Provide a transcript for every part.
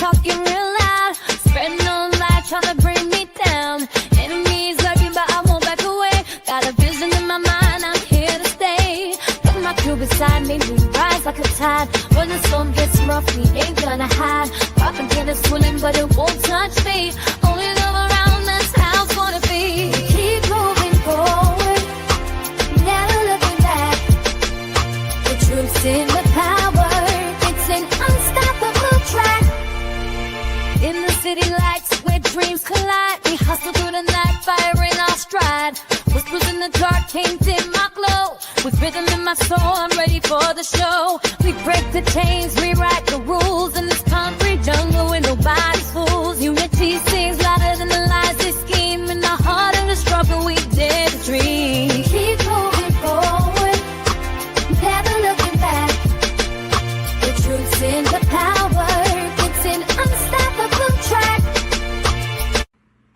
talking real loud, spreading no lie, trying to bring me down. Enemies lurking, but I won't back away. Got a vision in my mind, I'm here to stay. Got my crew beside me, we rise like a tide. When the storm gets rough, we ain't gonna hide. Propaganda swirling, but it won't touch me. Only love around, that's how it's gonna be. Keep moving forward, never looking back. The truth's in the power, it's an unstoppable track. In the city lights where dreams collide, we hustle through the night, fire in our stride. Whispers in the dark can't dim my glow. With rhythm in my soul, I'm ready for the show. We break the chains, rewrite the rules in this concrete jungle where nobody's fools. Unity sings louder than the lies they scheme. In the heart of the struggle, we dare to dream. Keep moving forward, never looking back. The truth's in the power, it's an unstoppable track.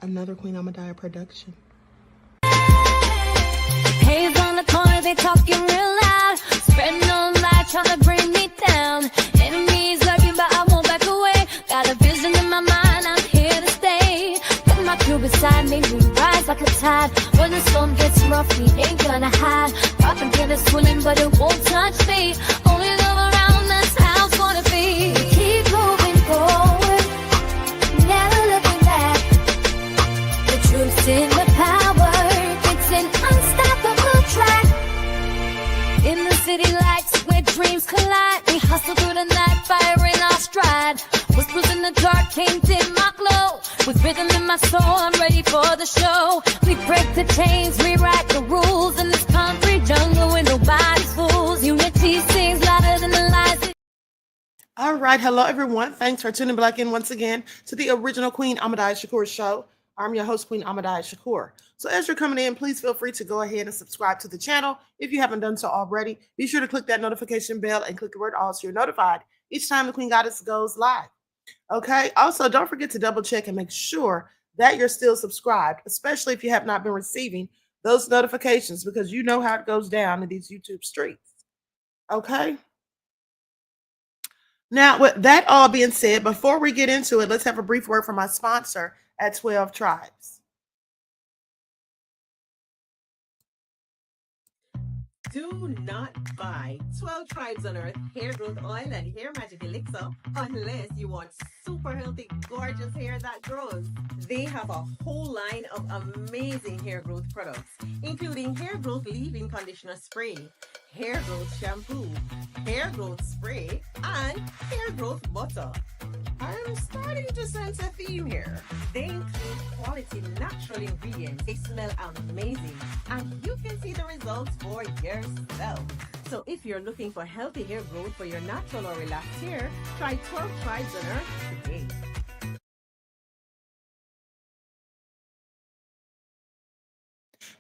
Another Queen Ahmadiyyah production. Haze on the corner, they talking real loud, spreading no lie, trying to bring me down. Enemies lurking, but I won't back away. Got a vision in my mind, I'm here to stay. Got my crew beside me, we rise like a tide. When the storm gets rough, we ain't gonna hide. Propaganda swirling, but it won't touch me. Only love around, that's how it's gonna be. Keep moving forward, never looking back. The truth's in the power, it's an unstoppable track. In the city lights where dreams collide, we hustle through the night, fire in our stride. Whispers in the dark can't dim my glow. With rhythm in my soul, I'm ready for the show. We break the chains, rewrite the rules in this concrete jungle where nobody's fools. Unity sings louder than the lies. All right. Hello, everyone. Thanks for tuning back in once again to the original Queen Ahmadiyyah Shakur show. I'm your host, Queen Ahmadiyyah Shakur. So as you're coming in, please feel free to go ahead and subscribe to the channel. If you haven't done so already, be sure to click that notification bell and click the word all so you're notified each time the Queen Goddess goes live. Okay. Also, don't forget to double check and make sure that you're still subscribed, especially if you have not been receiving those notifications, because you know how it goes down in these YouTube streets. Okay. Now, with that all being said, before we get into it, let's have a brief word from my sponsor at 12 Tribes. Do not buy 12 Tribes on Earth hair growth oil and hair magic elixir unless you want super healthy, gorgeous hair that grows. They have a whole line of amazing hair growth products, including hair growth leave-in conditioner spray, hair growth shampoo, hair growth spray, and hair growth butter. I'm starting to sense a theme here. They include quality natural ingredients. They smell amazing, and you can see the results for yourself. So if you're looking for healthy hair growth for your natural or relaxed hair, try 12 Tribes on Earth today.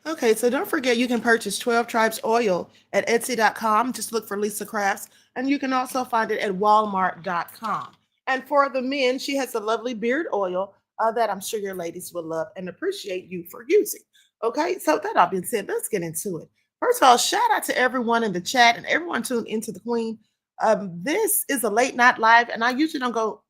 Okay, so don't forget you can purchase 12 Tribes oil at Etsy.com. Just look for Lisa Crafts, and you can also find it at Walmart.com. And for the men, she has a lovely beard oil that I'm sure your ladies will love and appreciate you for using. Okay, so that all being said, let's get into it. First of all, shout out to everyone in the chat and everyone tuned into the Queen. This is a late night live, and I usually don't go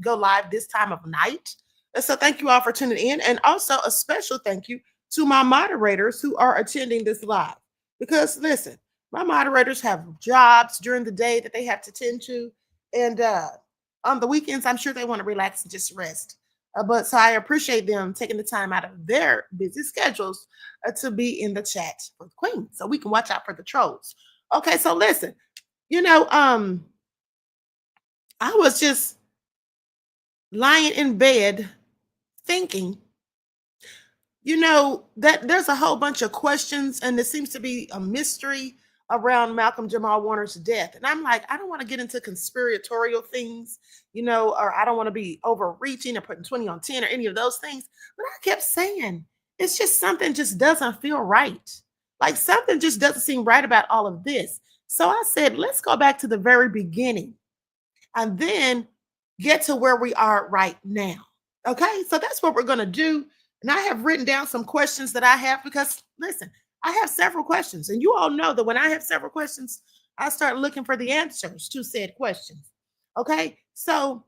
live this time of night. So thank you all for tuning in, and also a special thank you to my moderators who are attending this live. Because listen, my moderators have jobs during the day that they have to tend to, and on the weekends, I'm sure they want to relax and just rest. But so I appreciate them taking the time out of their busy schedules to be in the chat for the Queen, so we can watch out for the trolls. Okay, so listen, I was just lying in bed thinking, that there's a whole bunch of questions, and there seems to be a mystery around Malcolm-Jamal Warner's death. And I'm like, I don't want to get into conspiratorial things, or I don't want to be overreaching or putting 20 on 10 or any of those things. But I kept saying, it's just something just doesn't feel right. Like something just doesn't seem right about all of this. So I said, let's go back to the very beginning and then get to where we are right now. Okay, so that's what we're going to do. And I have written down some questions that I have because, listen, I have several questions. And you all know that when I have several questions, I start looking for the answers to said questions. Okay, so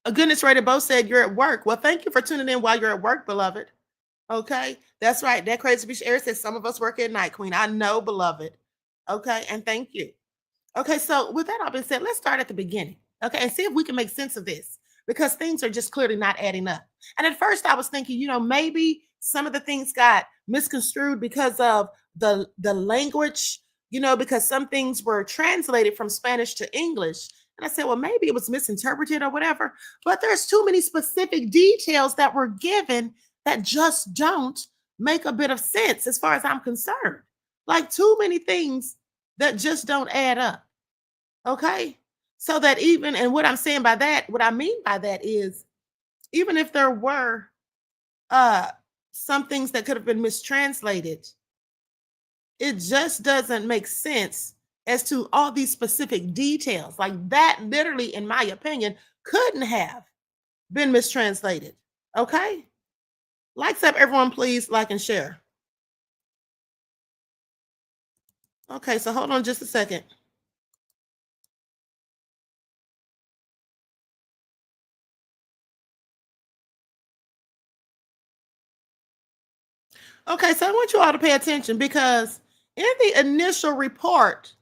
A goodness rated both said you're at work. Well, thank you for tuning in while you're at work, beloved. Okay, that's right. That crazy bitch Air says some of us work at night, Queen. I know, beloved. Okay, and thank you. Okay, so with that all being said, let's start at the beginning. Okay, and see if we can make sense of this because things are just clearly not adding up. And at first, I was thinking, maybe some of the things got misconstrued because of the language, because some things were translated from Spanish to English. And I said, well, maybe it was misinterpreted or whatever. But there's too many specific details that were given that just don't make a bit of sense as far as I'm concerned. Like too many things that just don't add up. Okay. So that even, and what I'm saying by that, what I mean by that is, even if there were uh some things that could have been mistranslated, it just doesn't make sense as to all these specific details. Like that literally, in my opinion, couldn't have been mistranslated. Okay. Likes up, everyone, please like and share. Okay, so hold on just a second. Okay, so I want you all to pay attention because in the initial report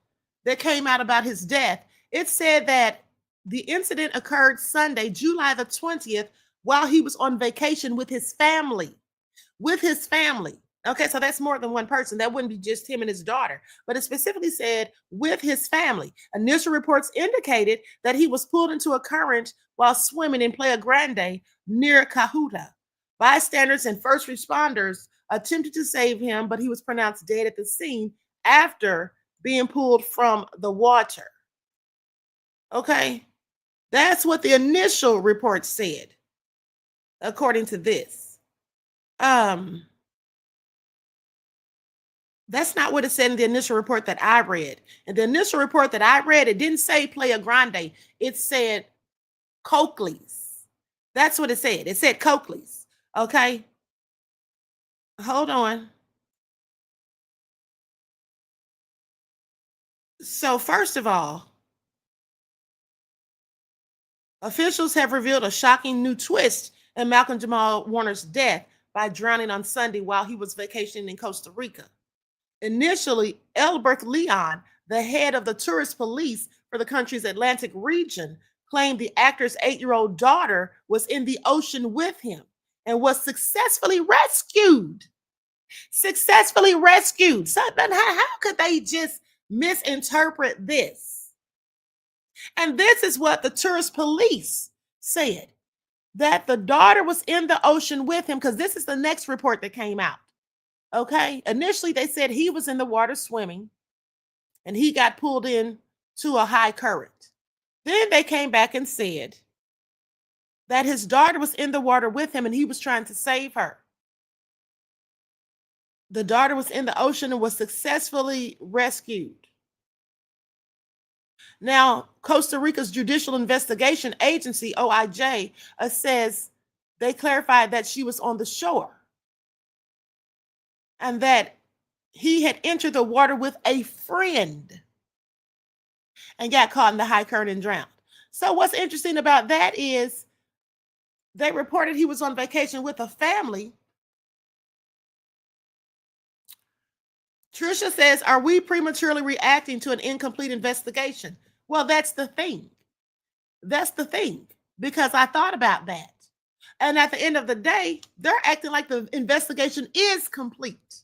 that came out about his death, it said that the incident occurred Sunday, July the 20th, while he was on vacation with his family. With his family. Okay, so that's more than one person. That wouldn't be just him and his daughter, but it specifically said with his family. Initial reports indicated that he was pulled into a current while swimming in Playa Grande near Cahuta. Bystanders and first responders attempted to save him, but he was pronounced dead at the scene after being pulled from the water. Okay, that's what the initial report said, according to this. That's not what it said in the initial report that I read. In the initial report that I read, it didn't say Playa Grande. It said Coakley's. That's what it said. It said Coakley's. Okay. Hold on. So first of all, officials have revealed a shocking new twist in Malcolm-Jamal Warner's death by drowning on Sunday while he was vacationing in Costa Rica. Initially, Elbert Leon, the head of the tourist police for the country's Atlantic region, claimed the actor's 8-year-old daughter was in the ocean with him and was successfully rescued. Successfully rescued. So, how could they just misinterpret this? And this is what the tourist police said, that the daughter was in the ocean with him, because this is the next report that came out. Okay. Initially, they said he was in the water swimming and he got pulled in to a high current. Then they came back and said that his daughter was in the water with him and he was trying to save her. The daughter was in the ocean and was successfully rescued. Now, Costa Rica's Judicial Investigation Agency, OIJ, says they clarified that she was on the shore and that he had entered the water with a friend and got caught in the high current and drowned. So what's interesting about that is they reported he was on vacation with a family. Trisha says, are we prematurely reacting to an incomplete investigation? Well, that's the thing. That's the thing, because I thought about that. And at the end of the day, they're acting like the investigation is complete.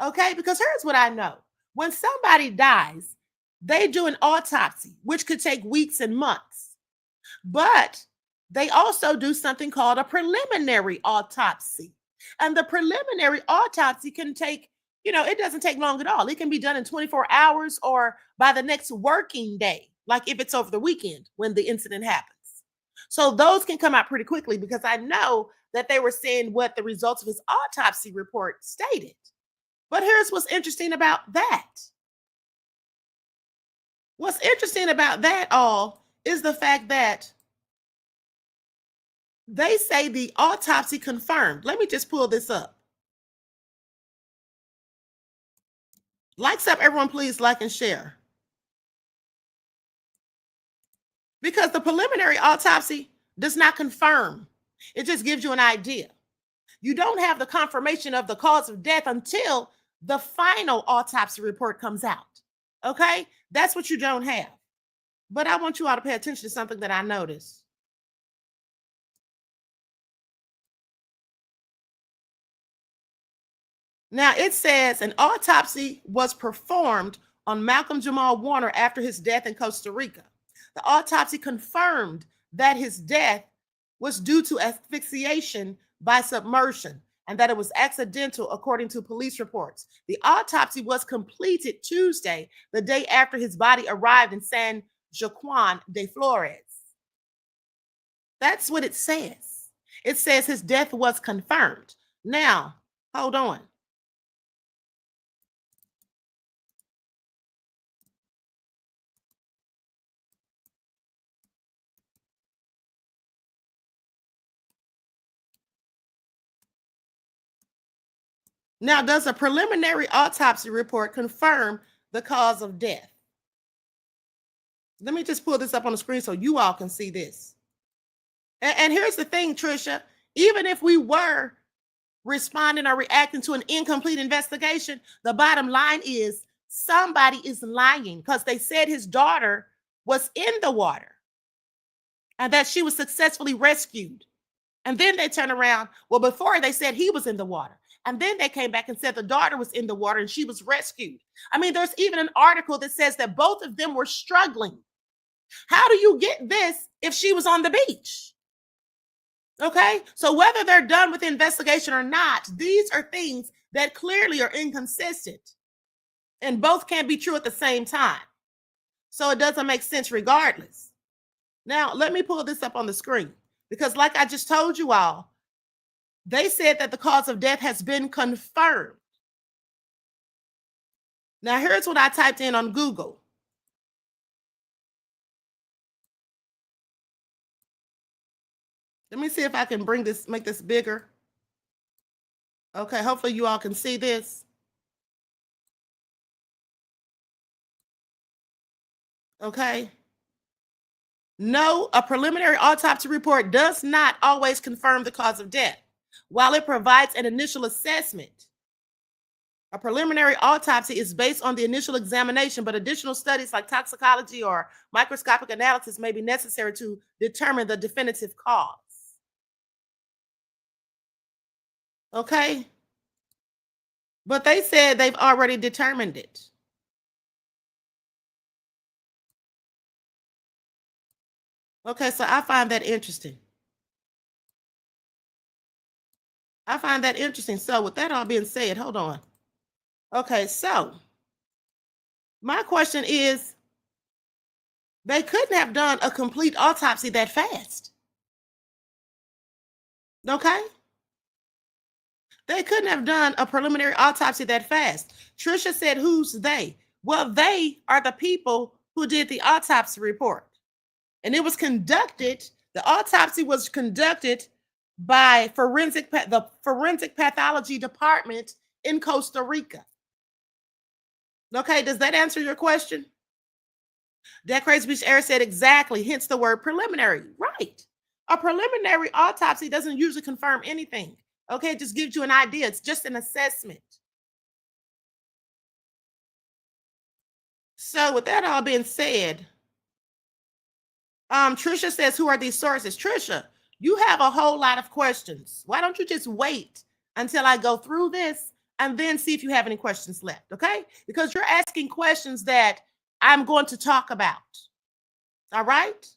Okay, because here's what I know. When somebody dies, they do an autopsy, which could take weeks and months. But they also do something called a preliminary autopsy. And the preliminary autopsy can take, it doesn't take long at all. It can be done in 24 hours or by the next working day, like if it's over the weekend when the incident happens. So those can come out pretty quickly, because I know that they were saying what the results of his autopsy report stated. But here's what's interesting about that. What's interesting about that all is the fact that they say the autopsy confirmed. Let me just pull this up. Likes up, everyone, please like and share. Because the preliminary autopsy does not confirm. It just gives you an idea. You don't have the confirmation of the cause of death until the final autopsy report comes out. Okay? That's what you don't have. But I want you all to pay attention to something that I noticed. Now it says an autopsy was performed on Malcolm-Jamal Warner after his death in Costa Rica. The autopsy confirmed that his death was due to asphyxiation by submersion and that it was accidental, according to police reports. The autopsy was completed Tuesday, the day after his body arrived in San Juan de Flores. That's what it says. It says his death was confirmed. Now, hold on. Now, does a preliminary autopsy report confirm the cause of death? Let me just pull this up on the screen so you all can see this. And here's the thing, Trisha, even if we were responding or reacting to an incomplete investigation, the bottom line is somebody is lying because they said his daughter was in the water and that she was successfully rescued. And then they turn around. Well, before they said he was in the water. And then they came back and said the daughter was in the water and she was rescued. I mean, there's even an article that says that both of them were struggling. How do you get this if she was on the beach? Okay, so whether they're done with the investigation or not, these are things that clearly are inconsistent and both can't be true at the same time. So it doesn't make sense regardless. Now, let me pull this up on the screen because like I just told you all, they said that the cause of death has been confirmed. Now, here's what I typed in on Google. Let me see if I can make this bigger. Okay, hopefully you all can see this. Okay. No, a preliminary autopsy report does not always confirm the cause of death. While it provides an initial assessment, a preliminary autopsy is based on the initial examination, but additional studies like toxicology or microscopic analysis may be necessary to determine the definitive cause. Okay? But they said they've already determined it. Okay, so I find that interesting. So with that all being said, hold on. Okay, so my question is, they couldn't have done a complete autopsy that fast. Okay? They couldn't have done a preliminary autopsy that fast. Trisha said, who's they? Well, they are the people who did the autopsy report. And it was conducted, the autopsy was conducted by the forensic pathology department in Costa Rica. Okay, does that answer your question? That Crazy Beach Air said exactly, hence the word preliminary. Right. A preliminary autopsy doesn't usually confirm anything. Okay, it just gives you an idea. It's just an assessment. So with that all being said, Trisha says, who are these sources? Trisha, you have a whole lot of questions. Why don't you just wait until I go through this and then see if you have any questions left, okay? Because you're asking questions that I'm going to talk about, all right?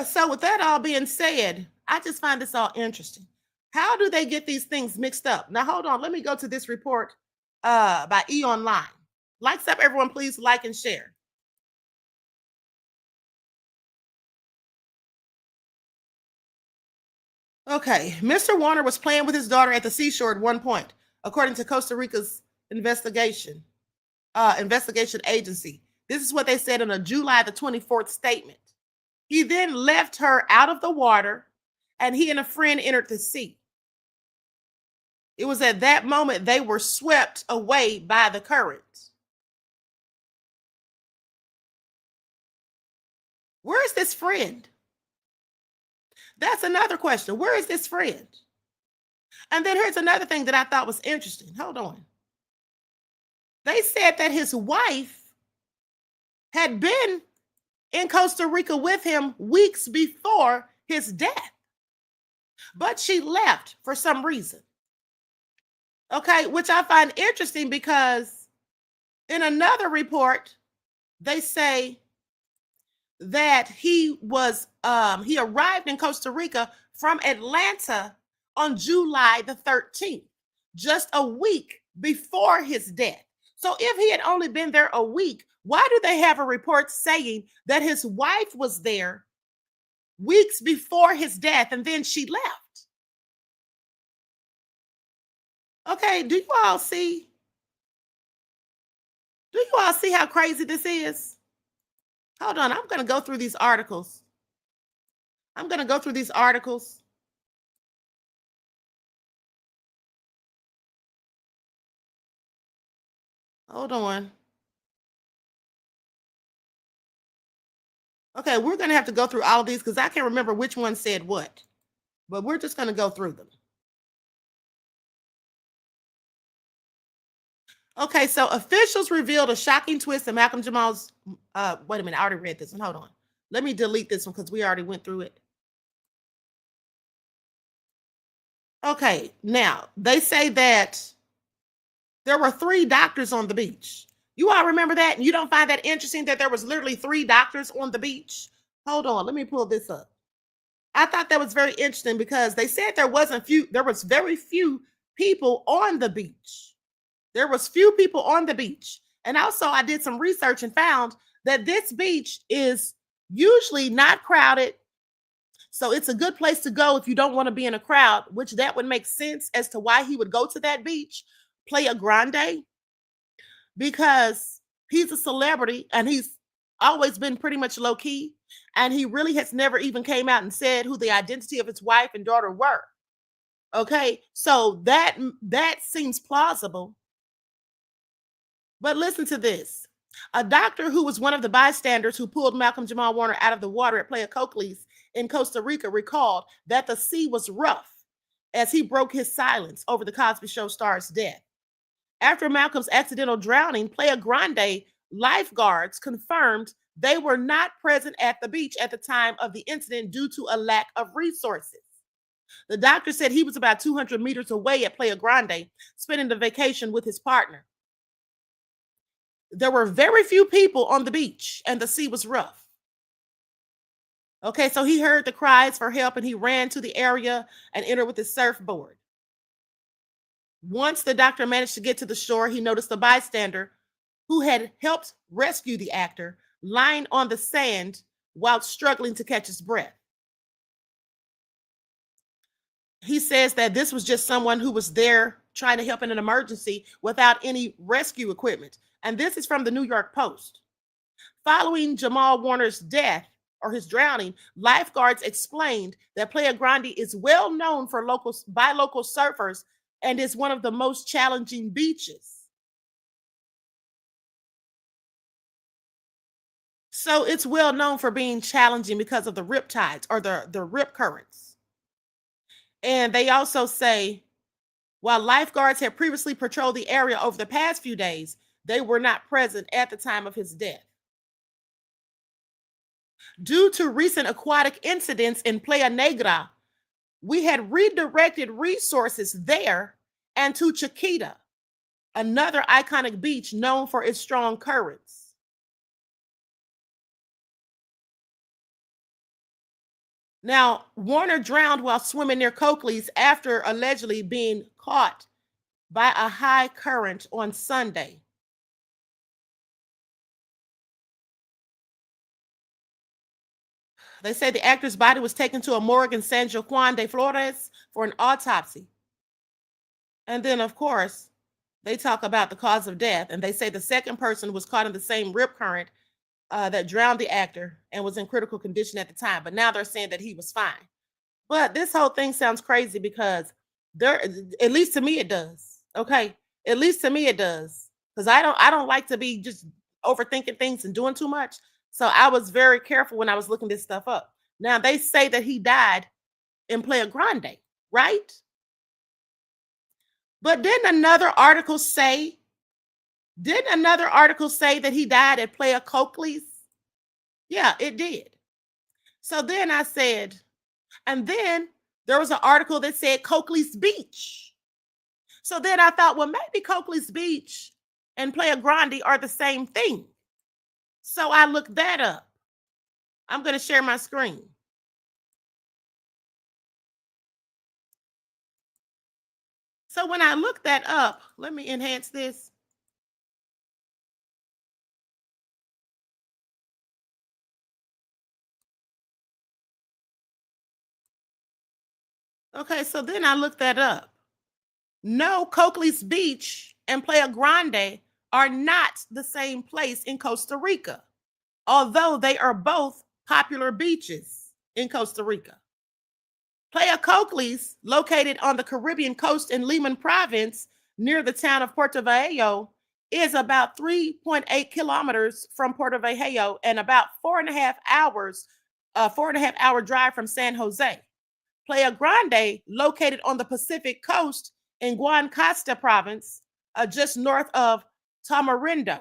So with that all being said, I just find this all interesting. How do they get these things mixed up? Now, hold on. Let me go to this report by E! Online. Likes up, everyone, please like and share. Okay, Mr. Warner was playing with his daughter at the seashore at one point, according to Costa Rica's investigation agency. This is what they said in a July the 24th statement. He then left her out of the water and he and a friend entered the sea. It was at that moment they were swept away by the current. Where is this friend? That's another question. Where is this friend? And then here's another thing that I thought was interesting. Hold on. They said that his wife had been in Costa Rica with him weeks before his death, but she left for some reason. Okay, which I find interesting because in another report, they say that he arrived in Costa Rica from Atlanta on July the 13th, just a week before his death. So if he had only been there a week, why do they have a report saying that his wife was there weeks before his death and then she left? Okay, do you all see how crazy this is? Hold on, I'm going to go through these articles. Hold on. Okay, we're going to have to go through all of these because I can't remember which one said what, but we're just going to go through them. Okay, so officials revealed a shocking twist in Malcolm-Jamal's, wait a minute, I already read this one. Hold on. Let me delete this one because we already went through it. Okay, now they say that there were 3 doctors on the beach. You all remember that? And you don't find that interesting that there was literally 3 doctors on the beach? Hold on, let me pull this up. I thought that was very interesting because they said there was very few people on the beach. There was few people on the beach. And also I did some research and found that this beach is usually not crowded. So it's a good place to go if you don't want to be in a crowd, which that would make sense as to why he would go to that beach, Playa Grande, because he's a celebrity and he's always been pretty much low key. And he really has never even came out and said who the identity of his wife and daughter were. Okay, so that seems plausible. But listen to this. A doctor who was one of the bystanders who pulled Malcolm-Jamal Warner out of the water at Playa Cocles in Costa Rica recalled that the sea was rough as he broke his silence over the Cosby Show star's death. After Malcolm's accidental drowning, Playa Grande lifeguards confirmed they were not present at the beach at the time of the incident due to a lack of resources. The doctor said he was about 200 meters away at Playa Grande, spending the vacation with his partner. There were very few people on the beach and the sea was rough. Okay, so he heard the cries for help and he ran to the area and entered with his surfboard. Once the doctor managed to get to the shore, he noticed a bystander who had helped rescue the actor lying on the sand while struggling to catch his breath. He says that this was just someone who was there trying to help in an emergency without any rescue equipment. And this is from the New York Post. Following Jamal Warner's death or his drowning, lifeguards explained that Playa Grande is well known by local surfers and is one of the most challenging beaches. So it's well known for being challenging because of the rip tides or the rip currents. And they also say, while lifeguards had previously patrolled the area over the past few days, they were not present at the time of his death. Due to recent aquatic incidents in Playa Negra, we had redirected resources there and to Chiquita, another iconic beach known for its strong currents. Now, Warner drowned while swimming near Cocles after allegedly being caught by a high current on Sunday. They say the actor's body was taken to a morgue in San Juan de Flores for an autopsy. And then, of course, they talk about the cause of death, and they say the second person was caught in the same rip current that drowned the actor and was in critical condition at the time. But now they're saying that he was fine. But this whole thing sounds crazy because at least to me it does. Okay, at least to me it does, because I don't like to be just overthinking things and doing too much. So I was very careful when I was looking this stuff up. Now they say that he died in Playa Grande, right? But didn't another article say that he died at Playa Coakley's? Yeah, it did. So then I said, and then there was an article that said Coakley's Beach. So then I thought, well, maybe Coakley's Beach and Playa Grande are the same thing. So I looked that up. I'm going to share my screen. So when I looked that up, let me enhance this. Okay, so then I looked that up. No, Coakley's Beach and Playa Grande are not the same place in Costa Rica, although they are both popular beaches in Costa Rica. Playa Coakley's, located on the Caribbean coast in Limon province near the town of Puerto Viejo, is about 3.8 kilometers from Puerto Viejo and about 4.5 hours, 4.5 hour drive from San Jose. Playa Grande, located on the Pacific coast in Guanacaste province, just north of Tamarindo.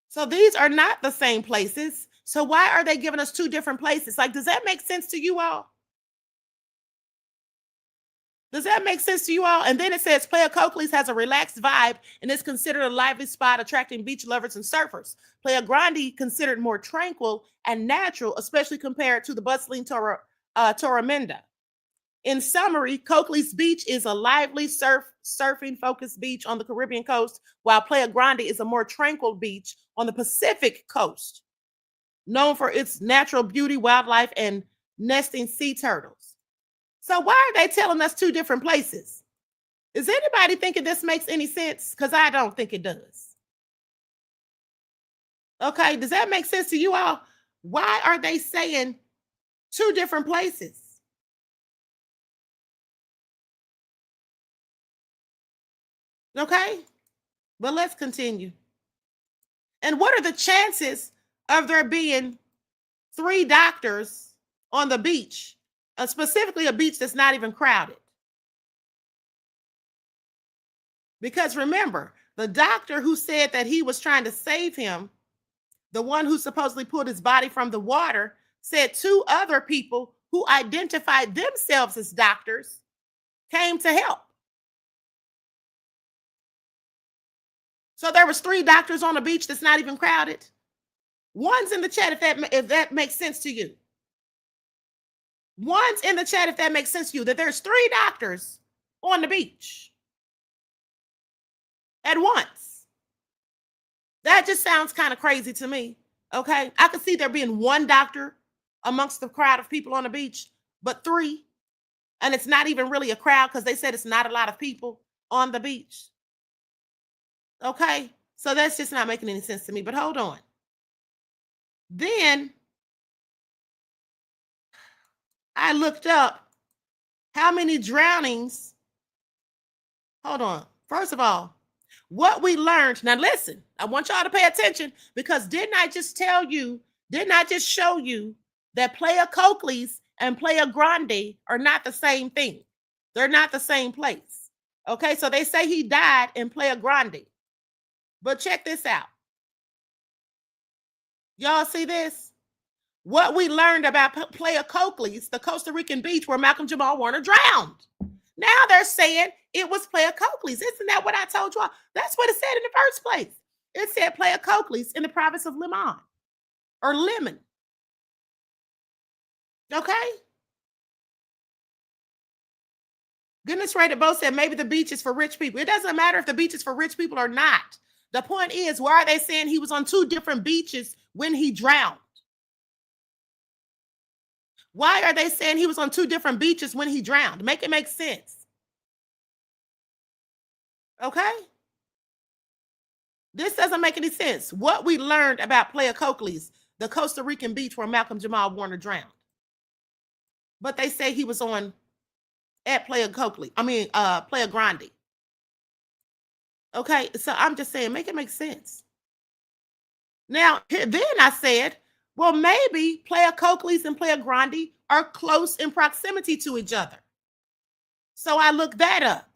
So these are not the same places. So why are they giving us two different places? Like, does that make sense to you all? Does that make sense to you all? And then it says Playa Coakley's has a relaxed vibe and is considered a lively spot attracting beach lovers and surfers. Playa Grande considered more tranquil and natural, especially compared to the bustling Torremenda. In summary, Coakley's Beach is a lively surfing focused beach on the Caribbean coast, while Playa Grande is a more tranquil beach on the Pacific coast, known for its natural beauty, wildlife, and nesting sea turtles. So why are they telling us two different places? Is anybody thinking this makes any sense? Because I don't think it does. Okay, does that make sense to you all? Why are they saying two different places? Okay, but let's continue. And what are the chances of there being 3 doctors on the beach, specifically a beach that's not even crowded? Because remember, the doctor who said that he was trying to save him, the one who supposedly pulled his body from the water, said 2 other people who identified themselves as doctors came to help. So there was 3 doctors on a beach that's not even crowded. One's in the chat if that makes sense to you. One's in the chat if that makes sense to you, that there's 3 doctors on the beach at once. That just sounds kind of crazy to me. Okay, I could see there being 1 doctor amongst the crowd of people on the beach, but 3, and it's not even really a crowd because they said it's not a lot of people on the beach. Okay, so that's just not making any sense to me, but hold on. Then I looked up how many drownings. Hold on. First of all, what we learned. Now listen, I want y'all to pay attention, because didn't I just show you that Playa Coakley's and Playa Grande are not the same thing? They're not the same place. Okay, so they say he died in Playa Grande. But check this out. Y'all see this? What we learned about Playa Coakley's, the Costa Rican beach where Malcolm-Jamal Warner drowned. Now they're saying it was Playa Coakley's. Isn't that what I told you all? That's what it said in the first place. It said Playa Coakley's in the province of Limon or Lemon. Okay? Goodness Rated Bo said maybe the beach is for rich people. It doesn't matter if the beach is for rich people or not. The point is, why are they saying he was on 2 different beaches when he drowned? Why are they saying he was on 2 different beaches when he drowned? Make it make sense. Okay? This doesn't make any sense. What we learned about Playa Coakley's, the Costa Rican beach where Malcolm-Jamal Warner drowned. But they say he was on at Playa Grande. Okay, so I'm just saying, make it make sense. Now, then I said, well, maybe Playa Coakley's and Playa Grande are close in proximity to each other. So I looked that up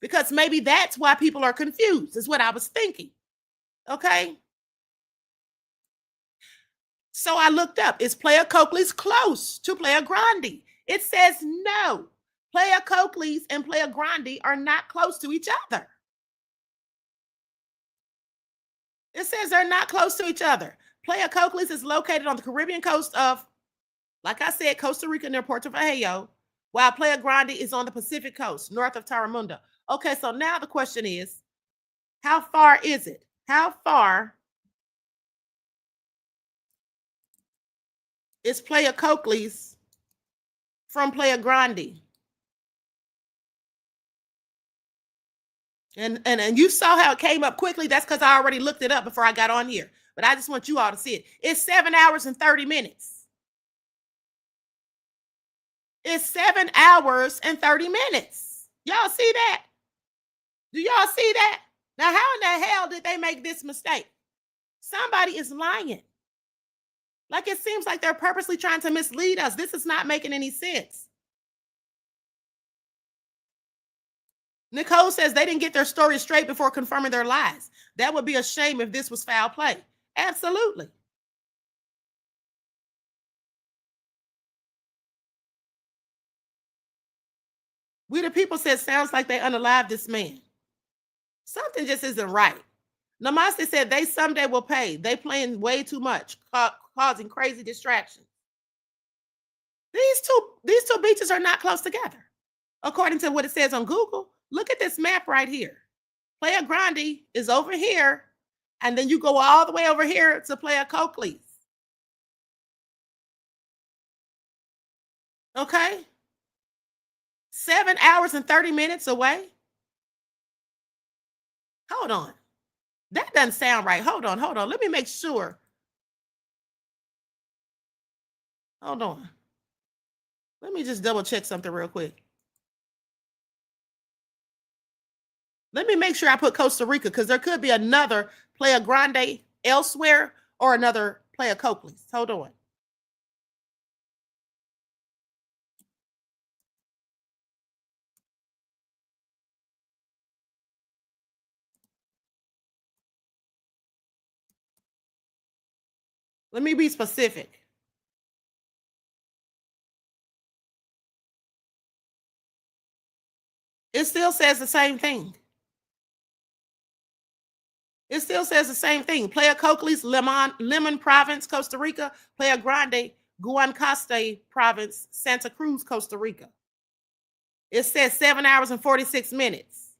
because maybe that's why people are confused, is what I was thinking. Okay. So I looked up, is Playa Coakley's close to Playa Grande? It says no. Playa Coakley's and Playa Grande are not close to each other. It says they're not close to each other. Playa Coakley's is located on the Caribbean coast of, like I said, Costa Rica near Puerto Vallejo, while Playa Grande is on the Pacific coast, north of Taramunda. Okay, so now the question is, how far is it? How far is Playa Coakley's from Playa Grande? And you saw how it came up quickly. That's because I already looked it up before I got on here. But I just want you all to see it. It's 7 hours and 30 minutes. It's 7 hours and 30 minutes. Y'all see that? Do y'all see that? Now, how in the hell did they make this mistake? Somebody is lying. Like, it seems like they're purposely trying to mislead us. This is not making any sense. Nicole says they didn't get their story straight before confirming their lies. That would be a shame if this was foul play. Absolutely. We the people said, sounds like they unalived this man. Something just isn't right. Namaste said they someday will pay. They playing way too much, causing crazy distractions. These two beaches are not close together. According to what it says on Google, look at this map right here. Playa Grande is over here, and then you go all the way over here to Playa Coakley's. Okay? 7 hours and 30 minutes away. Hold on. That doesn't sound right. Hold on. Let me make sure. Hold on. Let me just double check something real quick. Let me make sure I put Costa Rica, because there could be another Playa Grande elsewhere or another Playa Coakley's. Hold on. Let me be specific. It still says the same thing. It still says the same thing. Playa Coakley's, Lemon Province, Costa Rica. Playa Grande, Guanacaste Province, Santa Cruz, Costa Rica. It says 7 hours and 46 minutes.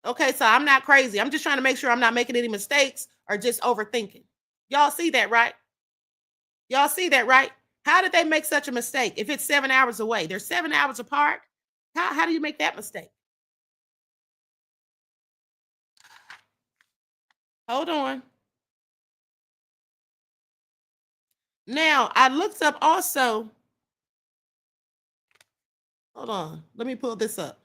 Okay, so I'm not crazy. I'm just trying to make sure I'm not making any mistakes or just overthinking. Y'all see that, right? Y'all see that, right? How did they make such a mistake if it's 7 hours away? They're 7 hours apart. How do you make that mistake? Hold on. Now, I looked up also. Hold on. Let me pull this up.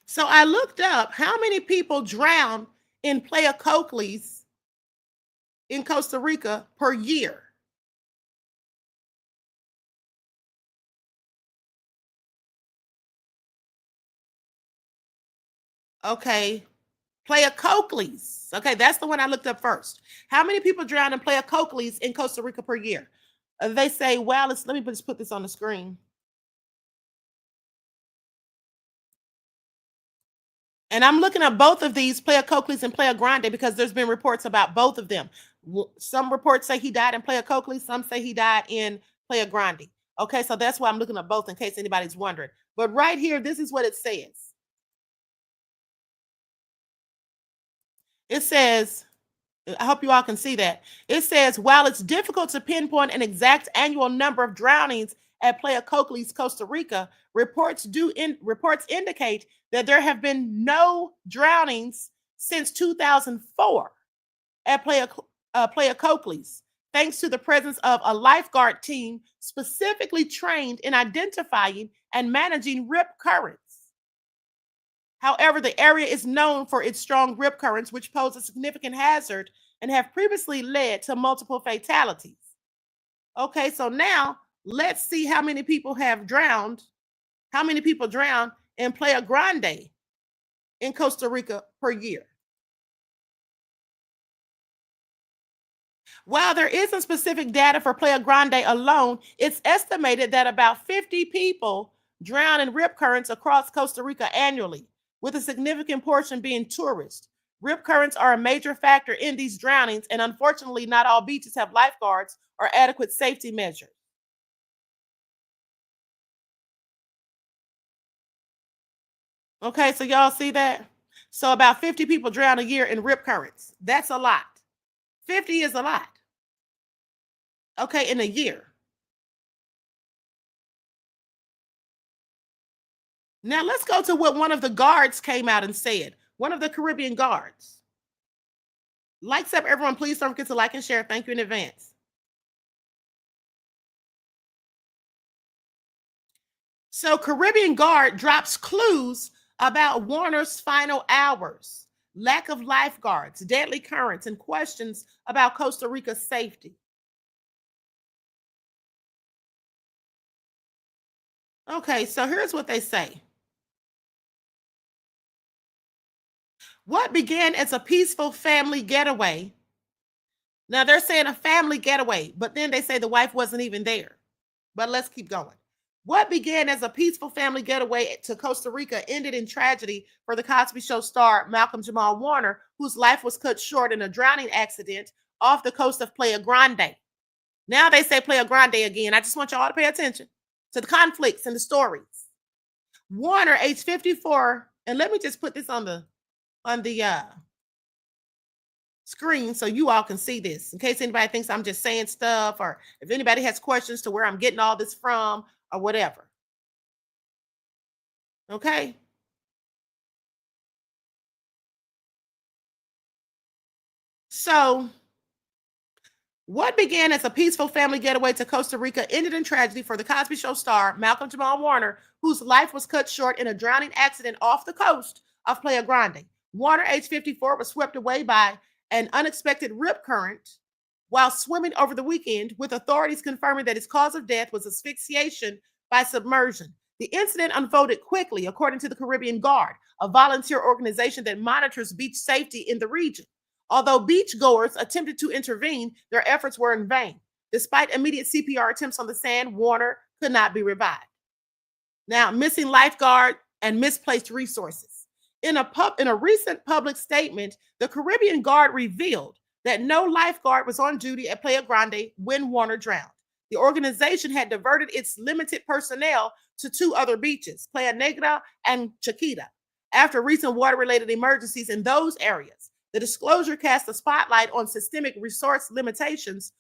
So I looked up how many people drown in Playa Coakley's in Costa Rica per year. Okay, Playa Coakley's. Okay, that's the one I looked up first. How many people drown in Playa Coakley's in Costa Rica per year? They say, well, let me just put this on the screen. And I'm looking at both of these, Playa Coakley's and Playa Grande, because there's been reports about both of them. Some reports say he died in Playa Coakley. Some say he died in Playa Grande. Okay, so that's why I'm looking at both in case anybody's wondering. But right here, this is what it says. It says, I hope you all can see that. It says, while it's difficult to pinpoint an exact annual number of drownings at Playa Coakley's, Costa Rica, reports indicate that there have been no drownings since 2004 at Playa Coakley's, thanks to the presence of a lifeguard team specifically trained in identifying and managing rip currents. However, the area is known for its strong rip currents, which pose a significant hazard and have previously led to multiple fatalities. Okay, so now let's see how many people have drowned, how many people drown in Playa Grande in Costa Rica per year. While there isn't specific data for Playa Grande alone, it's estimated that about 50 people drown in rip currents across Costa Rica annually, with a significant portion being tourists. Rip currents are a major factor in these drownings, and unfortunately, not all beaches have lifeguards or adequate safety measures. Okay, so y'all see that? So about 50 people drown a year in rip currents. That's a lot. 50 is a lot. Okay, in a year. Now let's go to what one of the guards came out and said. One of the Caribbean guards. Likes up, everyone. Please don't forget to like and share. Thank you in advance. So Caribbean guard drops clues about Warner's final hours, lack of lifeguards, deadly currents, and questions about Costa Rica's safety. Okay, so here's what they say. What began as a peaceful family getaway. Now they're saying a family getaway, but then they say the wife wasn't even there. But let's keep going. What began as a peaceful family getaway to Costa Rica ended in tragedy for the Cosby Show star Malcolm-Jamal Warner, whose life was cut short in a drowning accident off the coast of Playa Grande. Now they say Playa Grande again. I just want y'all to pay attention to the conflicts and the stories. Warner, age 54, and let me just put this on the screen so you all can see this in case anybody thinks I'm just saying stuff, or if anybody has questions to where I'm getting all this from or whatever. Okay. So what began as a peaceful family getaway to Costa Rica ended in tragedy for the Cosby Show star Malcolm-Jamal Warner, whose life was cut short in a drowning accident off the coast of Playa Grande. Warner, age 54, was swept away by an unexpected rip current while swimming over the weekend, with authorities confirming that his cause of death was asphyxiation by submersion. The incident unfolded quickly, according to the Caribbean Guard, a volunteer organization that monitors beach safety in the region. Although beachgoers attempted to intervene, their efforts were in vain. Despite immediate CPR attempts on the sand, Warner could not be revived. Now, missing lifeguard and misplaced resources. In a recent public statement, the Caribbean Guard revealed that no lifeguard was on duty at Playa Grande when Warner drowned. The organization had diverted its limited personnel to two other beaches, Playa Negra and Chiquita, after recent water-related emergencies in those areas. The disclosure cast a spotlight on systemic resource limitations,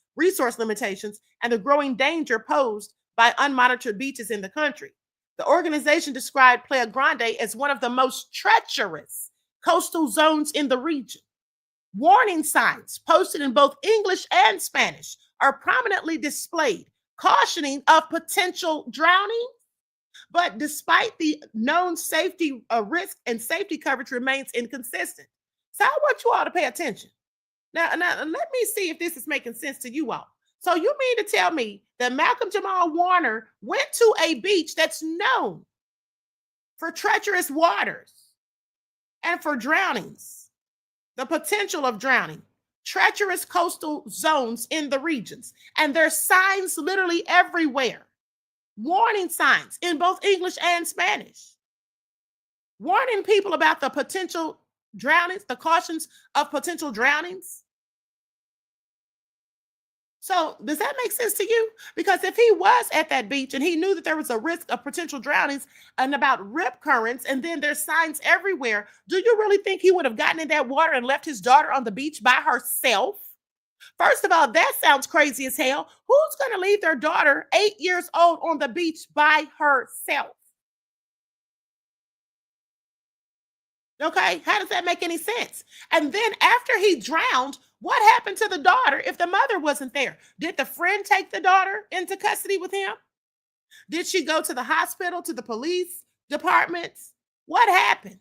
and the growing danger posed by unmonitored beaches in the country. The organization described Playa Grande as one of the most treacherous coastal zones in the region. Warning signs posted in both English and Spanish are prominently displayed, cautioning of potential drowning. But despite the known safety risk, and safety coverage remains inconsistent. So I want you all to pay attention. Now, let me see if this is making sense to you all. So you mean to tell me that Malcolm-Jamal Warner went to a beach that's known for treacherous waters and for drownings, the potential of drowning, treacherous coastal zones in the regions, and there's signs literally everywhere, warning signs in both English and Spanish, warning people about the potential drownings, the cautions of potential drownings. So does that make sense to you? Because if he was at that beach and he knew that there was a risk of potential drownings and about rip currents, and then there's signs everywhere, do you really think he would have gotten in that water and left his daughter on the beach by herself? First of all, that sounds crazy as hell. Who's going to leave their daughter 8 years old on the beach by herself? Okay, how does that make any sense? And then after he drowned, What happened to the daughter if the mother wasn't there? Did the friend take the daughter into custody with him? Did she go to the hospital, to the police departments? What happened?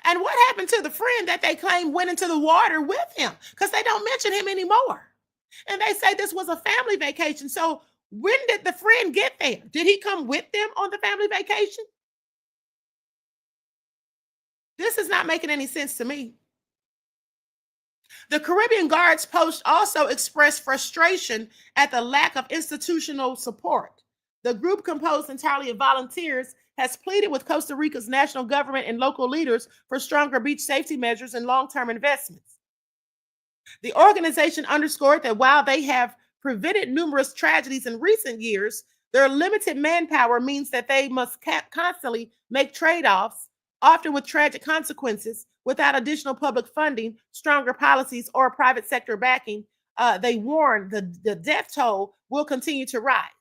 And what happened to the friend that they claim went into the water with him? Because they don't mention him anymore. And they say this was a family vacation. So when did the friend get there? Did he come with them on the family vacation? This is not making any sense to me. The Caribbean Guards post also expressed frustration at the lack of institutional support. The group, composed entirely of volunteers, has pleaded with Costa Rica's national government and local leaders for stronger beach safety measures and long-term investments. The organization underscored that while they have prevented numerous tragedies in recent years, their limited manpower means that they must constantly make trade-offs, often with tragic consequences, without additional public funding, stronger policies, or private sector backing. They warn the death toll will continue to rise.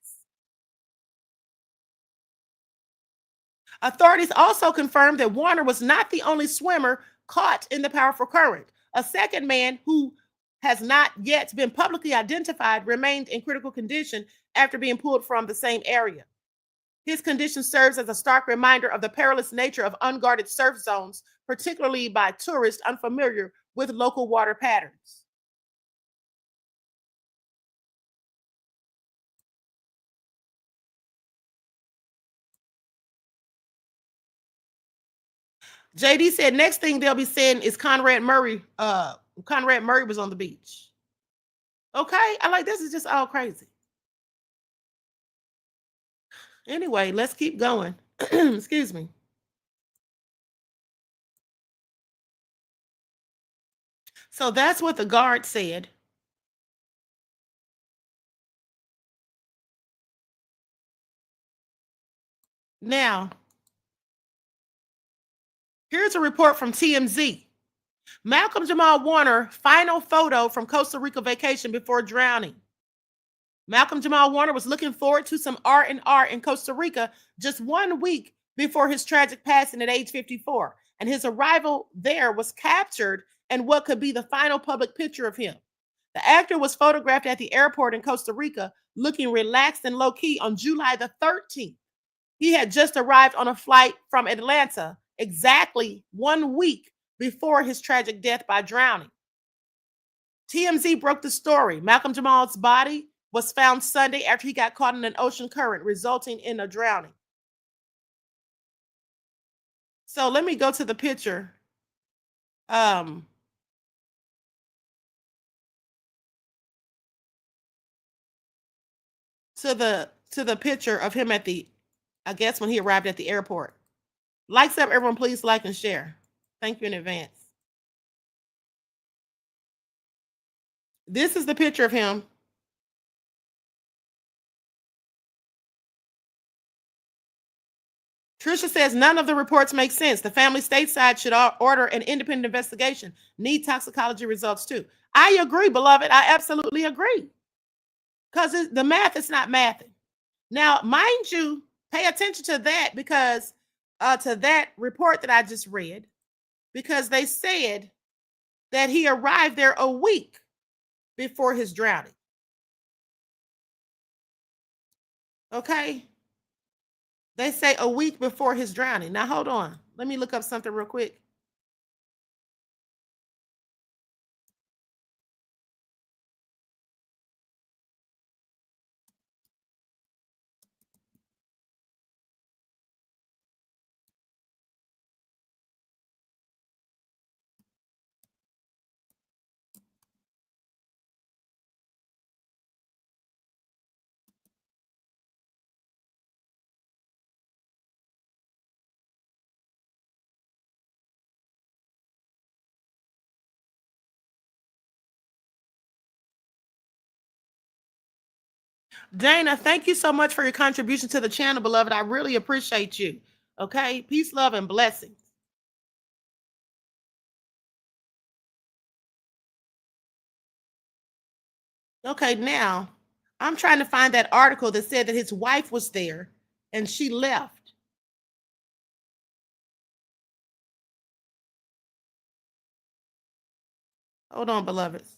Authorities also confirmed that Warner was not the only swimmer caught in the powerful current. A second man, who has not yet been publicly identified, remained in critical condition after being pulled from the same area. His condition serves as a stark reminder of the perilous nature of unguarded surf zones, particularly by tourists unfamiliar with local water patterns. JD said next thing they'll be saying is Conrad Murray. Conrad Murray was on the beach. Okay, I like this is just all crazy. Anyway, let's keep going. Excuse me. So that's what the guard said. Now, here's a report from TMZ. Malcolm-Jamal Warner, final photo from Costa Rica vacation before drowning. Malcolm-Jamal Warner was looking forward to some R&R in Costa Rica just 1 week before his tragic passing at age 54, and his arrival there was captured in what could be the final public picture of him. The actor was photographed at the airport in Costa Rica looking relaxed and low-key on July the 13th. He had just arrived on a flight from Atlanta exactly 1 week before his tragic death by drowning. TMZ broke the story. Malcolm-Jamal's body was found Sunday after he got caught in an ocean current, resulting in a drowning. So let me go to the picture. To the picture of him at the, I guess when he arrived at the airport. Likes up, everyone, please like and share. Thank you in advance. This is the picture of him. Trisha says none of the reports make sense. The family stateside should order an independent investigation. Need toxicology results too. I agree, beloved. I absolutely agree. Because the math is not mathing. Now, mind you, pay attention to that, because to that report that I just read, because they said that he arrived there a week before his drowning. Okay. They say a week before his drowning. Now, hold on. Let me look up something real quick. Dana, thank you so much for your contribution to the channel, beloved. I really appreciate you. Okay. Peace, love, and blessings. Okay. Now, I'm trying to find that article that said that his wife was there and she left. Hold on, beloveds.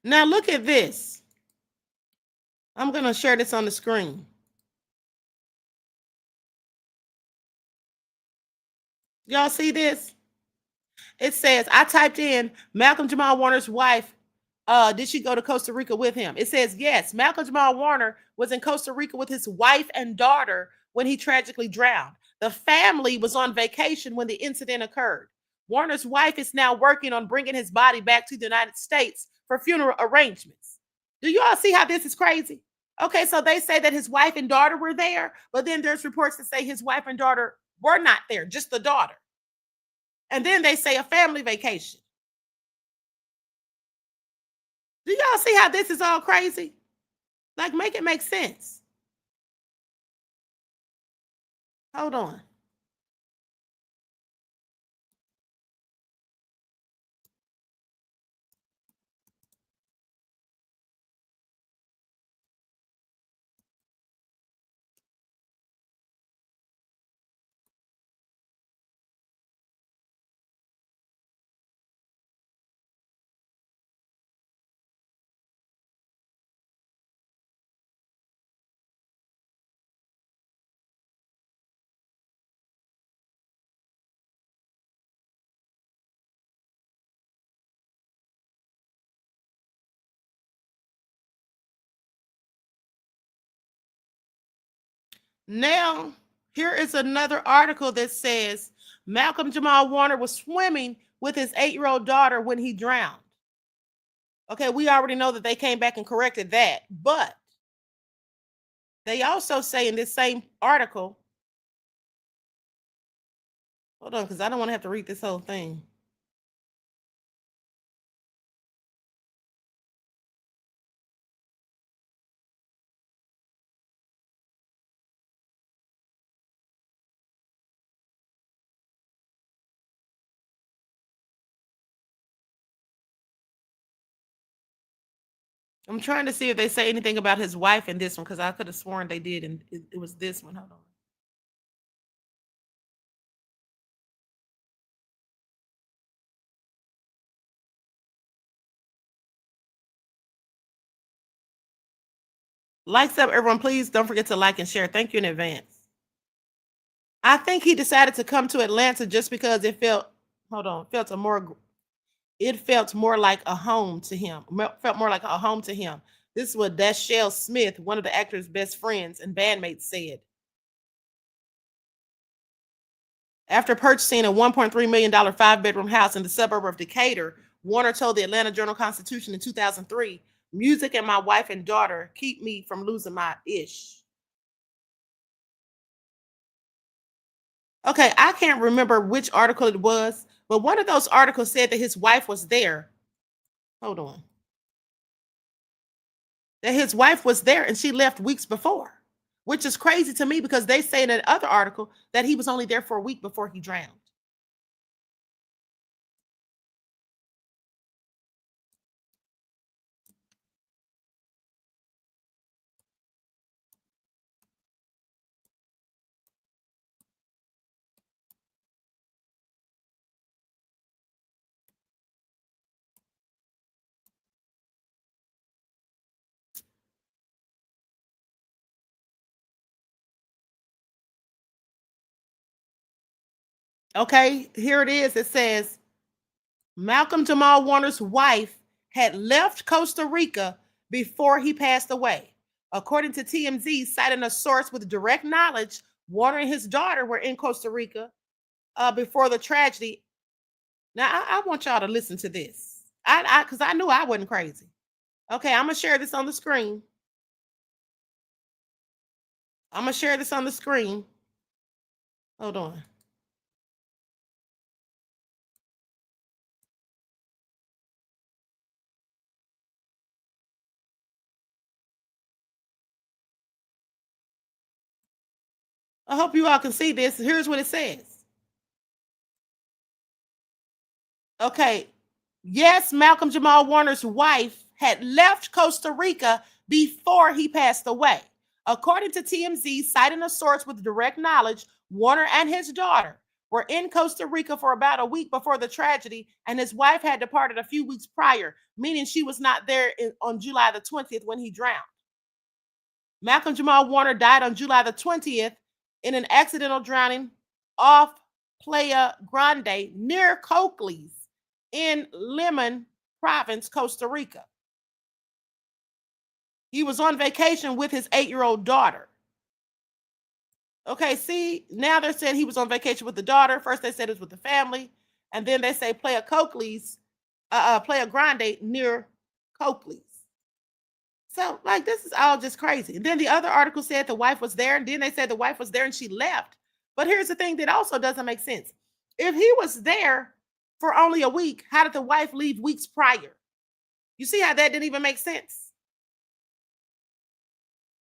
Now look at this. I'm going to share this on the screen. Y'all see this? It says, I typed in Malcolm-Jamal Warner's wife. Did she go to Costa Rica with him? It says, yes, Malcolm-Jamal Warner was in Costa Rica with his wife and daughter when he tragically drowned. The family was on vacation when the incident occurred. Warner's wife is now working on bringing his body back to the United States for funeral arrangements. Do you all see how this is crazy? Okay, so they say that his wife and daughter were there, but then there's reports that say his wife and daughter were not there, just the daughter. And then they say a family vacation. Do y'all see how this is all crazy? Like, make it make sense. Hold on. Now, here is another article that says Malcolm-Jamal Warner was swimming with his 8-year-old daughter when he drowned. Okay, we already know that they came back and corrected that, but they also say in this same article, hold on, because I don't want to have to read this whole thing. I'm trying to see if they say anything about his wife in this one, because I could have sworn they did, and it was this one. Hold on. Likes up, everyone. Please don't forget to like and share. Thank you in advance. I think he decided to come to Atlanta just because it felt, hold on, it felt more like a home to him. Felt more like a home to him. This is what Dashelle Smith, one of the actor's best friends and bandmates, said. After purchasing a $1.3 million 5-bedroom house in the suburb of Decatur, Warner told the Atlanta Journal-Constitution in 2003, music and my wife and daughter keep me from losing my ish. Okay, I can't remember which article it was, but one of those articles said that his wife was there. Hold on. That his wife was there and she left weeks before, which is crazy to me because they say in that other article that he was only there for a week before he drowned. Okay, here it is. It says Malcolm-Jamal Warner's wife had left Costa Rica before he passed away. According to TMZ, citing a source with direct knowledge, Warner and his daughter were in Costa Rica before the tragedy. Now, I want y'all to listen to this. Because I knew I wasn't crazy. Okay, I'm gonna share this on the screen. I'm gonna share this on the screen. Hold on. I hope you all can see this. Here's what it says. Okay. Yes, Malcolm-Jamal Warner's wife had left Costa Rica before he passed away. According to TMZ, citing a source with direct knowledge, Warner and his daughter were in Costa Rica for about a week before the tragedy, and his wife had departed a few weeks prior, meaning she was not there on July the 20th when he drowned. Malcolm-Jamal Warner died on July the 20th in an accidental drowning off Playa Grande near Coakley's in Limon Province, Costa Rica. He was on vacation with his 8-year-old daughter. Okay, see, now they're saying he was on vacation with the daughter. First they said it was with the family, and then they say Playa Grande near Coakley's. So, like, this is all just crazy. And then the other article said the wife was there, and then they said the wife was there and she left. But here's the thing that also doesn't make sense. If he was there for only a week, how did the wife leave weeks prior? You see how that didn't even make sense?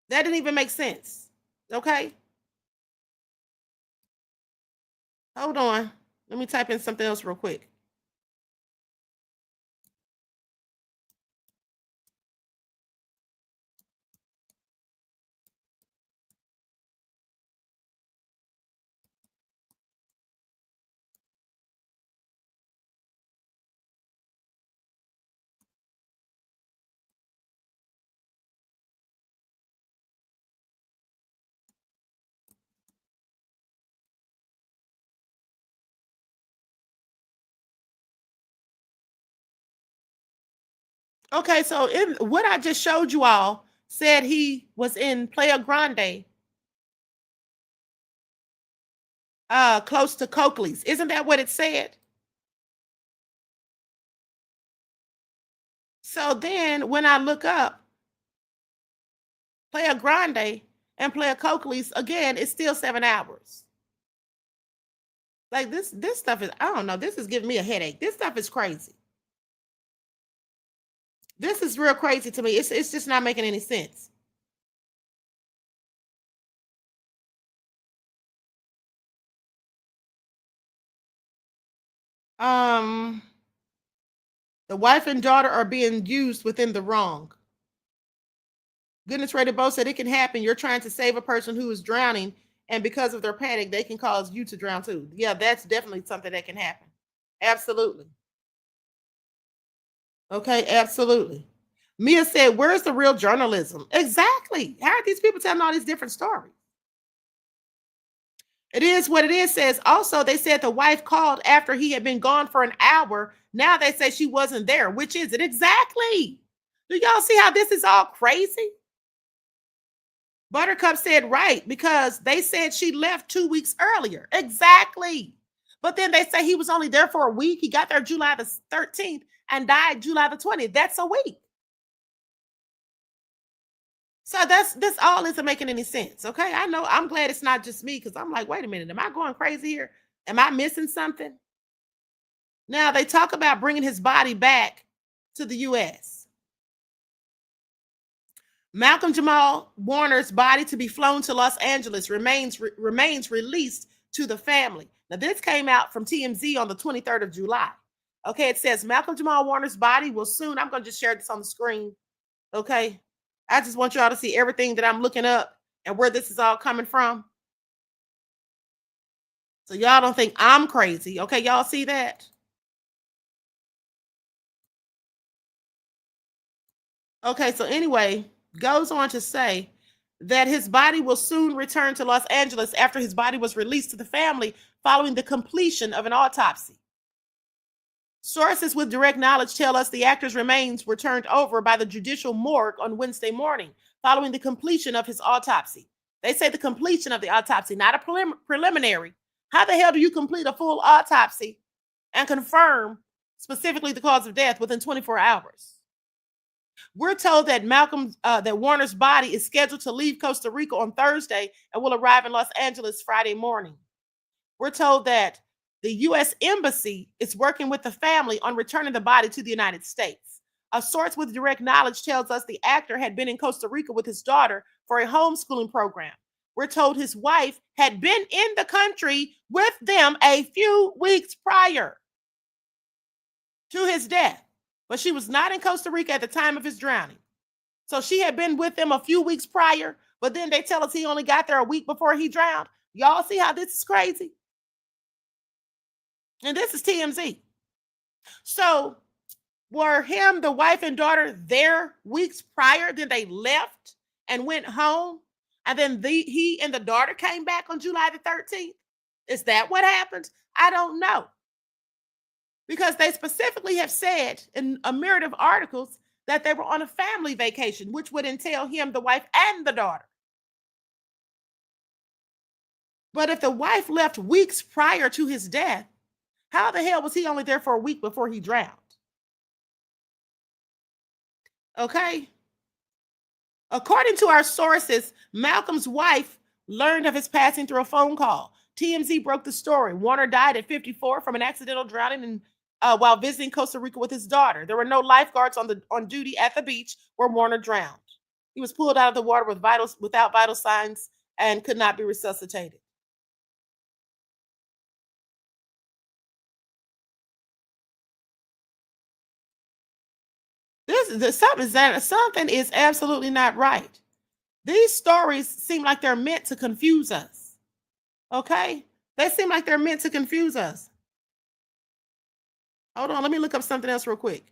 That didn't even make sense. Okay? Hold on. Let me type in something else real quick. Okay, so in what I just showed you all said he was in Playa Grande, close to Coakley's. Isn't that what it said? So then when I look up Playa Grande and Playa Coakley's, again, it's still 7 hours. Like this stuff is, I don't know, this is giving me a headache. This stuff is crazy. This is real crazy to me. It's just not making any sense. Um, the wife and daughter are being used within the wrong. Goodness Rated Bo said it can happen. You're trying to save a person who is drowning, and because of their panic, they can cause you to drown too. Yeah, that's definitely something that can happen. Absolutely. Okay, absolutely. Mia said, where's the real journalism? Exactly. How are these people telling all these different stories? It is what it is, says. Also, they said the wife called after he had been gone for an hour. Now they say she wasn't there. Which is it? Exactly. Do y'all see how this is all crazy? Buttercup said right, because they said she left 2 weeks earlier. Exactly. But then they say he was only there for a week. He got there July the 13th and died July the 20th. That's a week. So this all isn't making any sense. Okay. I know, I'm glad it's not just me, because I'm like, wait a minute, am I going crazy here? Am I missing something? Now they talk about bringing his body back to the US. Malcolm-Jamal Warner's body to be flown to Los Angeles remains released to the family. Now this came out from TMZ on the 23rd of July. Okay, it says Malcolm-Jamal Warner's body will soon, I'm going to just share this on the screen. Okay. I just want y'all to see everything that I'm looking up and where this is all coming from. So y'all don't think I'm crazy. Okay, y'all see that? Okay, so anyway, goes on to say that his body will soon return to Los Angeles after his body was released to the family following the completion of an autopsy. Sources with direct knowledge tell us the actor's remains were turned over by the judicial morgue on Wednesday morning following the completion of his autopsy. They say the completion of the autopsy, not a preliminary. How the hell do you complete a full autopsy and confirm specifically the cause of death within 24 hours? We're told that that Warner's body is scheduled to leave Costa Rica on Thursday and will arrive in Los Angeles Friday morning. We're told that the U.S. Embassy is working with the family on returning the body to the United States. A source with direct knowledge tells us the actor had been in Costa Rica with his daughter for a homeschooling program. We're told his wife had been in the country with them a few weeks prior. to his death, but she was not in Costa Rica at the time of his drowning. So she had been with him a few weeks prior, but then they tell us he only got there a week before he drowned. Y'all see how this is crazy? And this is TMZ. So were him, the wife and daughter there weeks prior, then they left and went home, and then he and the daughter came back on July the 13th? Is that what happened? I don't know. Because they specifically have said in a myriad of articles that they were on a family vacation, which would entail him, the wife, and the daughter. But if the wife left weeks prior to his death, how the hell was he only there for a week before he drowned? Okay. According to our sources, Malcolm's wife learned of his passing through a phone call. TMZ broke the story. Warner died at 54 from an accidental drowning while visiting Costa Rica with his daughter. There were no lifeguards on duty at the beach where Warner drowned. He was pulled out of the water without vital signs and could not be resuscitated. Something is absolutely not right. These stories seem like they're meant to confuse us. Okay? They seem like they're meant to confuse us. Hold on, let me look up something else real quick.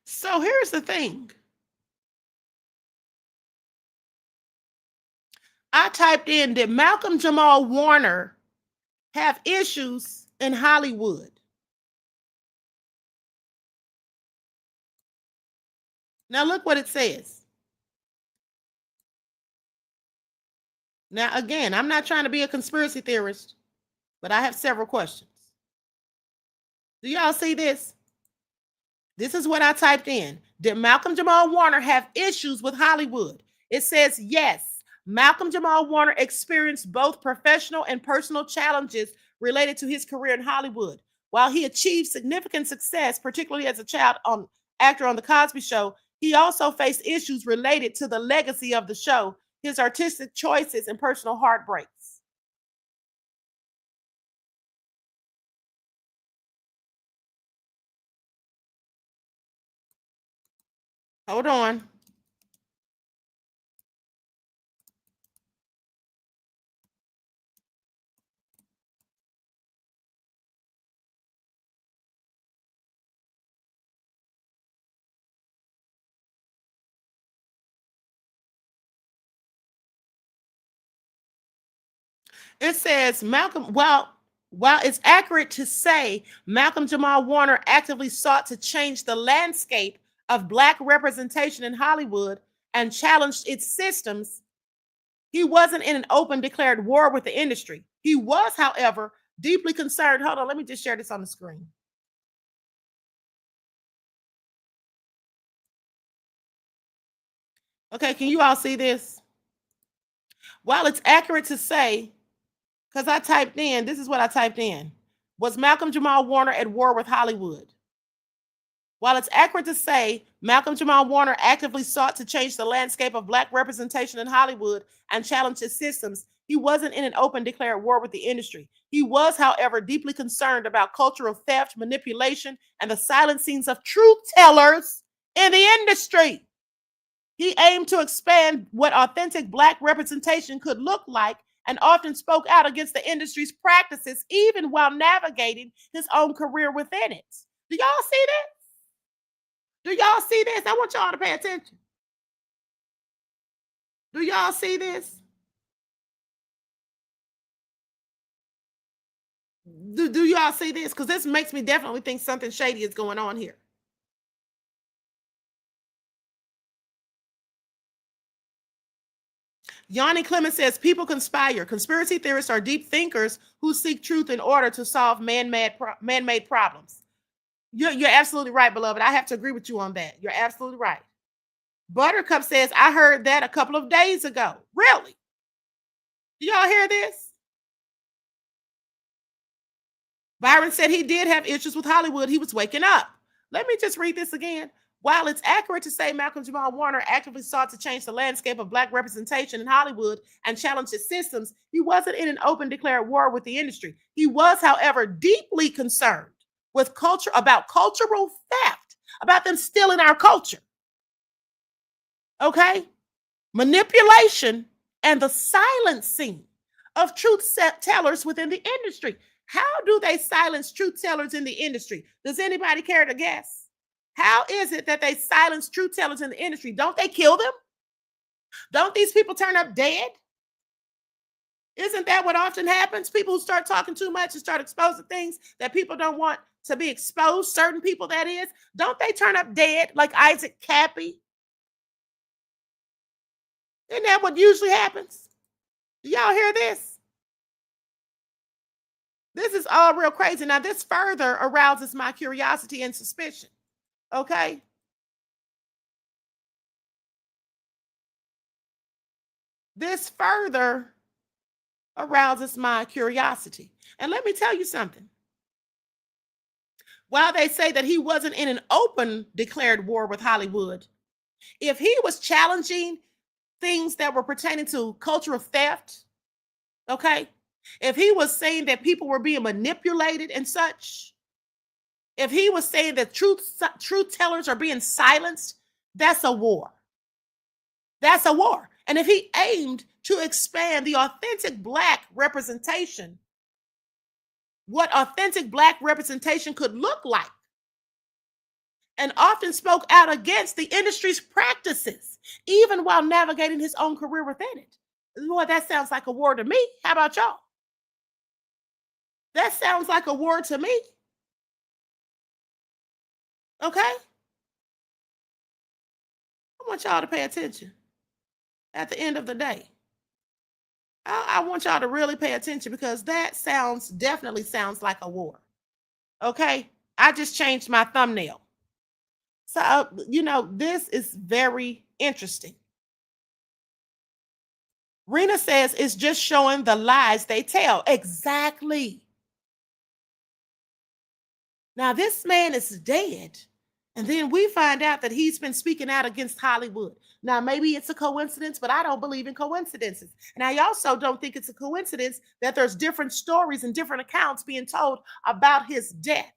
So here's the thing. I typed in, did Malcolm-Jamal Warner have issues in Hollywood? Now look what it says. Now, again, I'm not trying to be a conspiracy theorist, but I have several questions. Do y'all see this? This is what I typed in. Did Malcolm-Jamal Warner have issues with Hollywood? It says yes. Malcolm-Jamal Warner experienced both professional and personal challenges related to his career in Hollywood. While he achieved significant success, particularly as a child actor on The Cosby Show, he also faced issues related to the legacy of the show, his artistic choices, and personal heartbreaks. Hold on. It says while it's accurate to say Malcolm-Jamal Warner actively sought to change the landscape of Black representation in Hollywood and challenged its systems, he wasn't in an open declared war with the industry. He was, however, deeply concerned. Hold on, let me just share this on the screen. Okay, can you all see this? While it's accurate to say, because I typed in, this is what I typed in. Was Malcolm-Jamal Warner at war with Hollywood? While it's accurate to say Malcolm-Jamal Warner actively sought to change the landscape of Black representation in Hollywood and challenge its systems, he wasn't in an open declared war with the industry. He was, however, deeply concerned about cultural theft, manipulation, and the silencings of truth tellers in the industry. He aimed to expand what authentic Black representation could look like and often spoke out against the industry's practices, even while navigating his own career within it. Do y'all see this? Do y'all see this? I want y'all to pay attention. Do y'all see this? Do y'all see this? Because this makes me definitely think something shady is going on here. Yanni Clemens says people conspire. Conspiracy theorists are deep thinkers who seek truth in order to solve man-made problems. You're absolutely right, beloved. I have to agree with you on that. You're absolutely right. Buttercup says, I heard that a couple of days ago. Really? Do y'all hear this? Byron said he did have issues with Hollywood. He was waking up. Let me just read this again. While it's accurate to say Malcolm-Jamal Warner actively sought to change the landscape of Black representation in Hollywood and challenge its systems, he wasn't in an open declared war with the industry. He was, however, deeply concerned with culture, about cultural theft, about them stealing our culture. Okay? Manipulation and the silencing of truth tellers within the industry. How do they silence truth tellers in the industry? Does anybody care to guess? How is it that they silence truth tellers in the industry? Don't they kill them? Don't these people turn up dead? Isn't that what often happens? People who start talking too much and start exposing things that people don't want to be exposed, certain people that is, don't they turn up dead like Isaac Cappy? Isn't that what usually happens? Do y'all hear this? This is all real crazy. Now, this further arouses my curiosity and suspicion. Okay? This further arouses my curiosity. And let me tell you something. While they say that he wasn't in an open declared war with Hollywood, if he was challenging things that were pertaining to cultural theft, okay, if he was saying that people were being manipulated and such, if he was saying that truth tellers are being silenced, that's a war. That's a war. And if he aimed to expand the authentic Black representation, what authentic Black representation could look like, and often spoke out against the industry's practices, even while navigating his own career within it. Boy, that sounds like a war to me. How about y'all? That sounds like a war to me. Okay? I want y'all to pay attention at the end of the day. I want y'all to really pay attention, because that definitely sounds like a war. Okay? I just changed my thumbnail. So, this is very interesting. Rena says it's just showing the lies they tell. Exactly. Now, this man is dead. And then we find out that he's been speaking out against Hollywood. Now, maybe it's a coincidence, but I don't believe in coincidences. And I also don't think it's a coincidence that there's different stories and different accounts being told about his death.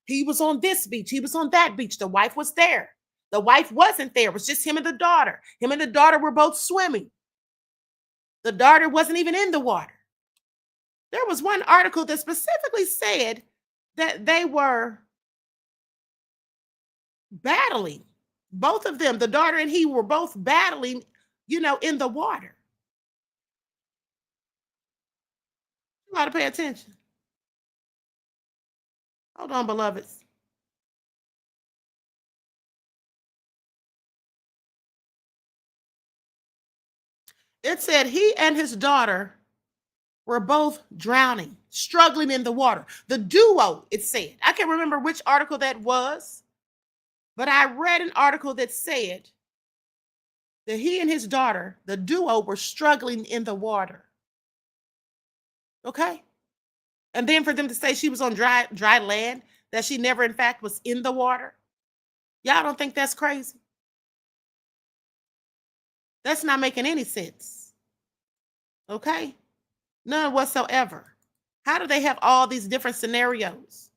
He was on this beach. He was on that beach. The wife was there. The wife wasn't there. It was just him and the daughter. Him and the daughter were both swimming. The daughter wasn't even in the water. There was one article that specifically said that they were battling. Both of them, the daughter and he, were both battling, in the water. You got to pay attention. Hold on, beloveds. It said he and his daughter were both drowning, struggling in the water. The duo, it said. I can't remember which article that was, but I read an article that said that he and his daughter, the duo, were struggling in the water. Okay? And then for them to say she was on dry land, that she never, in fact, was in the water. Y'all don't think that's crazy? That's not making any sense. Okay? None whatsoever. How do they have all these different scenarios?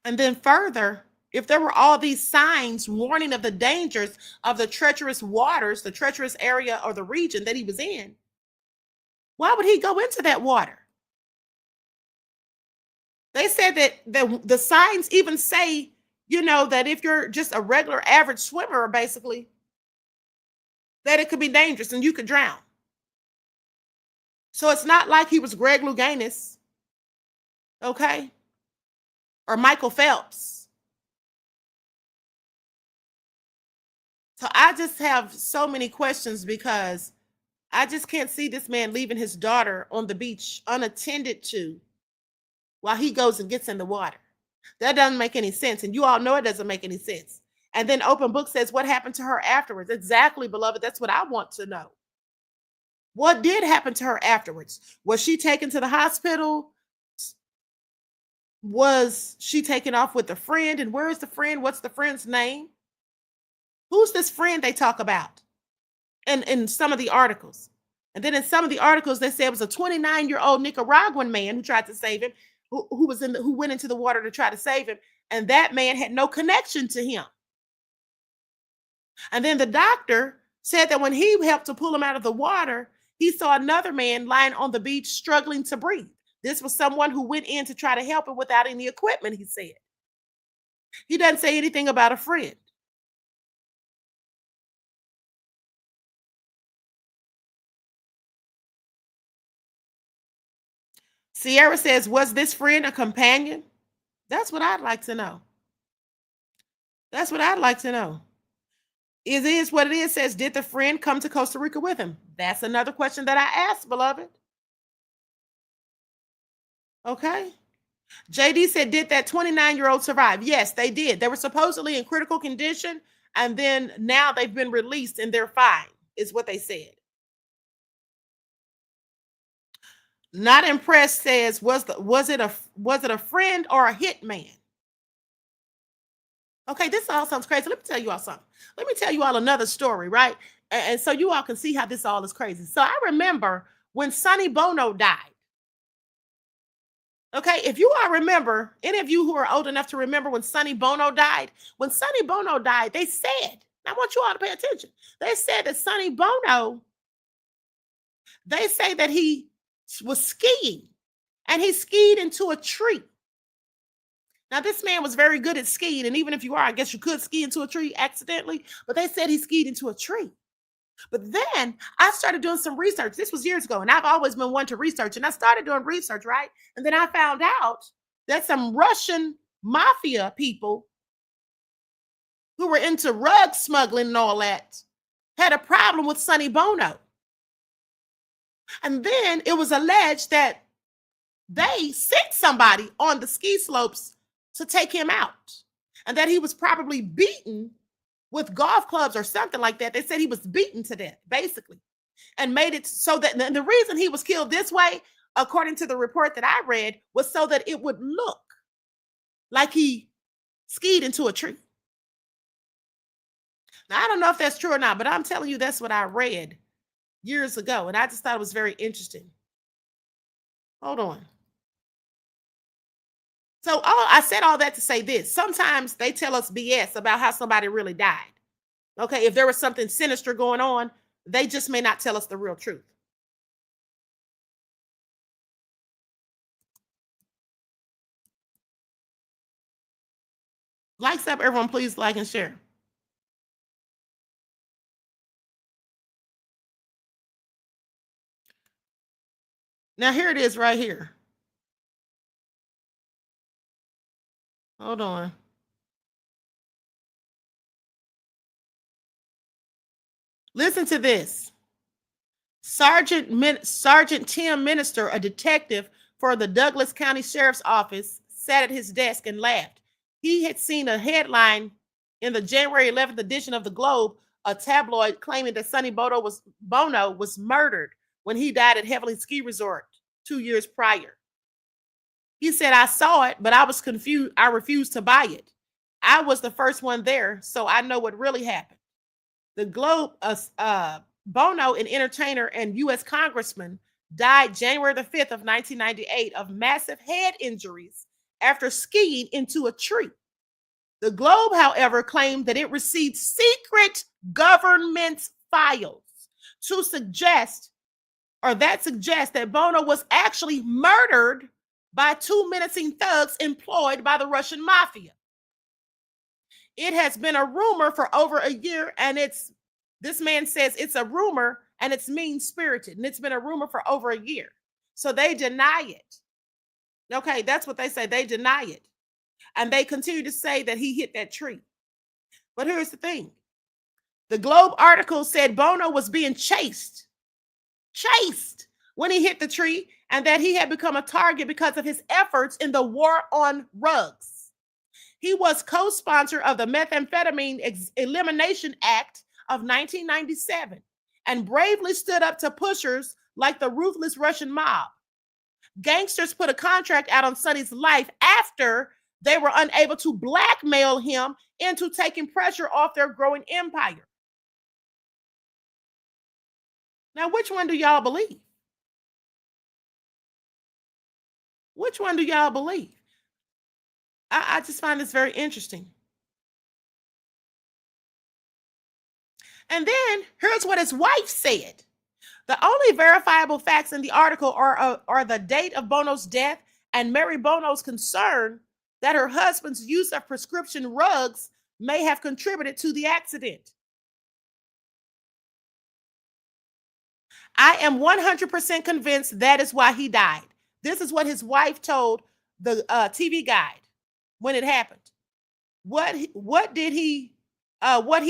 And then further, if there were all these signs warning of the dangers of the treacherous waters, the treacherous area or the region that he was in, why would he go into that water? They said that the signs even say, that if you're just a regular average swimmer, basically, that it could be dangerous and you could drown. So it's not like he was Greg Louganis, okay? Or Michael Phelps. So I just have so many questions, because I just can't see this man leaving his daughter on the beach unattended to while he goes and gets in the water. That doesn't make any sense. And you all know it doesn't make any sense. And then Open Book says, what happened to her afterwards? Exactly, beloved. That's what I want to know. What did happen to her afterwards? Was she taken to the hospital? Was she taken off with a friend? And where is the friend? What's the friend's name? Who's this friend they talk about in some of the articles? And then in some of the articles, they say it was a 29-year-old Nicaraguan man who tried to save him, who went into the water to try to save him. And that man had no connection to him. And then the doctor said that when he helped to pull him out of the water, he saw another man lying on the beach struggling to breathe. This was someone who went in to try to help him without any equipment, he said. He doesn't say anything about a friend. Sierra says, was this friend a companion? That's what I'd like to know. That's what I'd like to know. It is what it is. Says, did the friend come to Costa Rica with him? That's another question that I asked, beloved. Okay. JD said, did that 29-year-old survive? Yes, they did. They were supposedly in critical condition, and then now they've been released and they're fine, is what they said. Not impressed says, was it a friend or a hitman? Okay, this all sounds crazy. Let me tell you all something. Let me tell you all another story, right? And so you all can see how this all is crazy. So I remember when Sonny Bono died. Okay, if you all remember, any of you who are old enough to remember when Sonny Bono died, they said, I want you all to pay attention. They said that Sonny Bono, they say that he was skiing and he skied into a tree. Now, this man was very good at skiing. And even if you are, I guess you could ski into a tree accidentally, but they said he skied into a tree. But then I started doing some research. This was years ago, and I've always been one to research. And I started doing research, right? And then I found out that some Russian mafia people who were into rug smuggling and all that had a problem with Sonny Bono. And then it was alleged that they sent somebody on the ski slopes to take him out, and that he was probably beaten with golf clubs or something like that. They said he was beaten to death, basically, and made it so that the reason he was killed this way, according to the report that I read, was so that it would look like he skied into a tree. Now, I don't know if that's true or not, but I'm telling you, that's what I read years ago, and I just thought it was very interesting. Hold on. So I said all that to say this. Sometimes they tell us BS about how somebody really died. Okay, if there was something sinister going on, they just may not tell us the real truth. Likes up, everyone, please like and share. Now, here it is right here. Hold on. Listen to this. Sergeant Tim Minister, a detective for the Douglas County Sheriff's Office, sat at his desk and laughed. He had seen a headline in the January 11th edition of the Globe, a tabloid, claiming that Sonny Bono was murdered when he died at Heavenly Ski Resort 2 years prior. He said, I saw it, but I was confused. I refused to buy it. I was the first one there, so I know what really happened. The Globe, Bono, an entertainer and U.S. congressman, died January the 5th of 1998 of massive head injuries after skiing into a tree. The Globe, however, claimed that it received secret government files to suggest that Bono was actually murdered by two menacing thugs employed by the Russian mafia. It has been a rumor for over a year, and this man says it's a rumor and it's mean-spirited, and it's been a rumor for over a year. So they deny it. Okay, that's what they say. They deny it. And they continue to say that he hit that tree. But here's the thing. The Globe article said Bono was being chased when he hit the tree, and that he had become a target because of his efforts in the war on rugs. He was co-sponsor of the Methamphetamine Elimination Act of 1997 and bravely stood up to pushers like the ruthless Russian mob. Gangsters put a contract out on Sonny's life after they were unable to blackmail him into taking pressure off their growing empire. Now, which one do y'all believe? Which one do y'all believe? I just find this very interesting. And then here's what his wife said. The only verifiable facts in the article are the date of Bono's death and Mary Bono's concern that her husband's use of prescription drugs may have contributed to the accident. I am 100% convinced that is why he died. This is what his wife told the TV guide when it happened. What he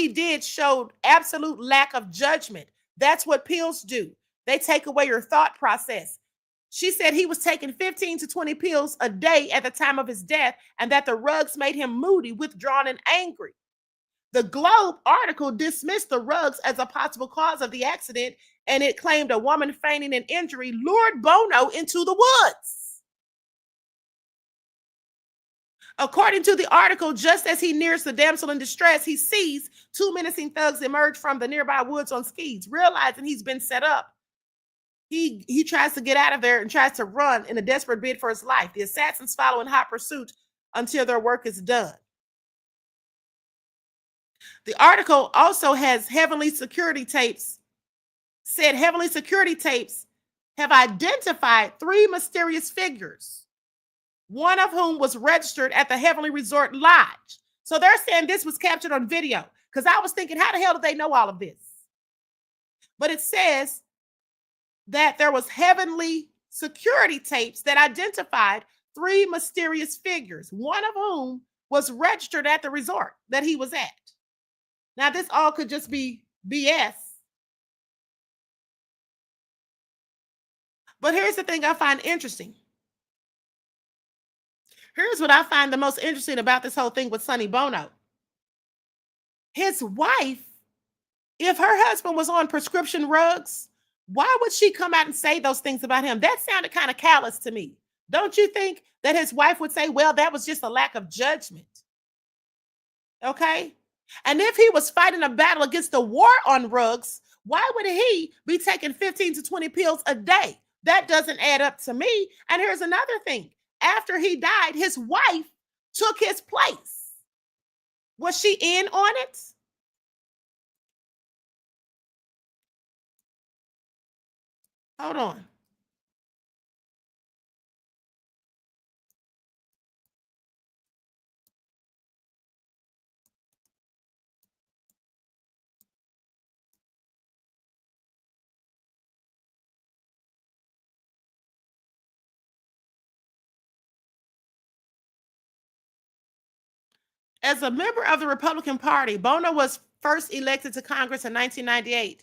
did showed absolute lack of judgment. That's what pills do. They take away your thought process. She said he was taking 15 to 20 pills a day at the time of his death, and that the rugs made him moody, withdrawn, and angry. The Globe article dismissed the rugs as a possible cause of the accident, and it claimed a woman feigning an injury lured Bono into the woods. According to the article, just as he nears the damsel in distress, he sees two menacing thugs emerge from the nearby woods on skis. Realizing he's been set up, he tries to get out of there and tries to run in a desperate bid for his life. The assassins follow in hot pursuit until their work is done. The article also has heavenly security tapes have identified three mysterious figures, one of whom was registered at the Heavenly Resort Lodge. So they're saying this was captured on video, because I was thinking, how the hell did they know all of this? But it says that there was heavenly security tapes that identified three mysterious figures, one of whom was registered at the resort that he was at. Now, this all could just be BS. But here's the thing I find interesting. Here's what I find the most interesting about this whole thing with Sonny Bono. His wife, if her husband was on prescription drugs, why would she come out and say those things about him? That sounded kind of callous to me. Don't you think that his wife would say, well, that was just a lack of judgment? Okay? And if he was fighting a battle against the war on drugs, why would he be taking 15 to 20 pills a day? That doesn't add up to me. And here's another thing. After he died, his wife took his place. Was she in on it? Hold on. As a member of the Republican Party, Bono was first elected to Congress in 1998.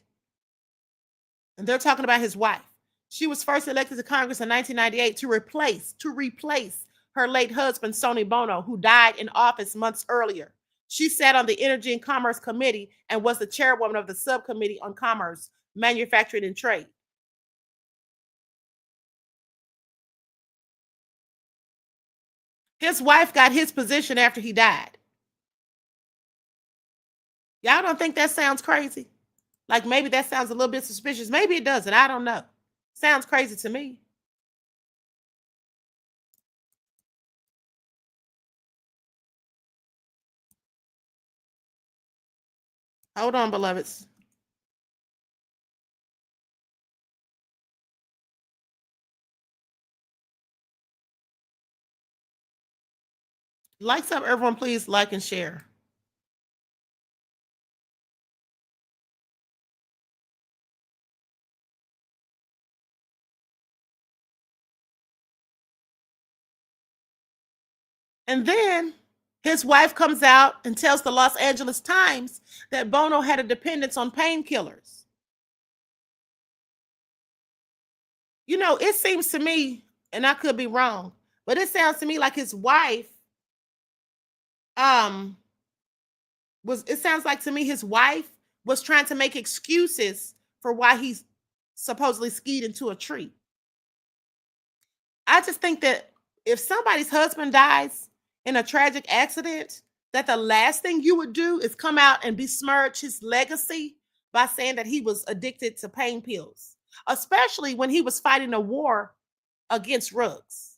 And they're talking about his wife. She was first elected to Congress in 1998 to replace her late husband, Sonny Bono, who died in office months earlier. She sat on the Energy and Commerce Committee and was the chairwoman of the Subcommittee on Commerce, Manufacturing, and Trade. His wife got his position after he died. Y'all don't think that sounds crazy? Like maybe that sounds a little bit suspicious. Maybe it doesn't. I don't know. Sounds crazy to me. Hold on, beloveds. Likes up, everyone, please like and share. And then his wife comes out and tells the Los Angeles Times that Bono had a dependence on painkillers. You know, it seems to me, and I could be wrong, but it sounds to me like his wife um was, it sounds like to me his wife was trying to make excuses for why he supposedly skied into a tree. I just think that if somebody's husband dies in a tragic accident, that the last thing you would do is come out and besmirch his legacy by saying that he was addicted to pain pills, especially when he was fighting a war against drugs.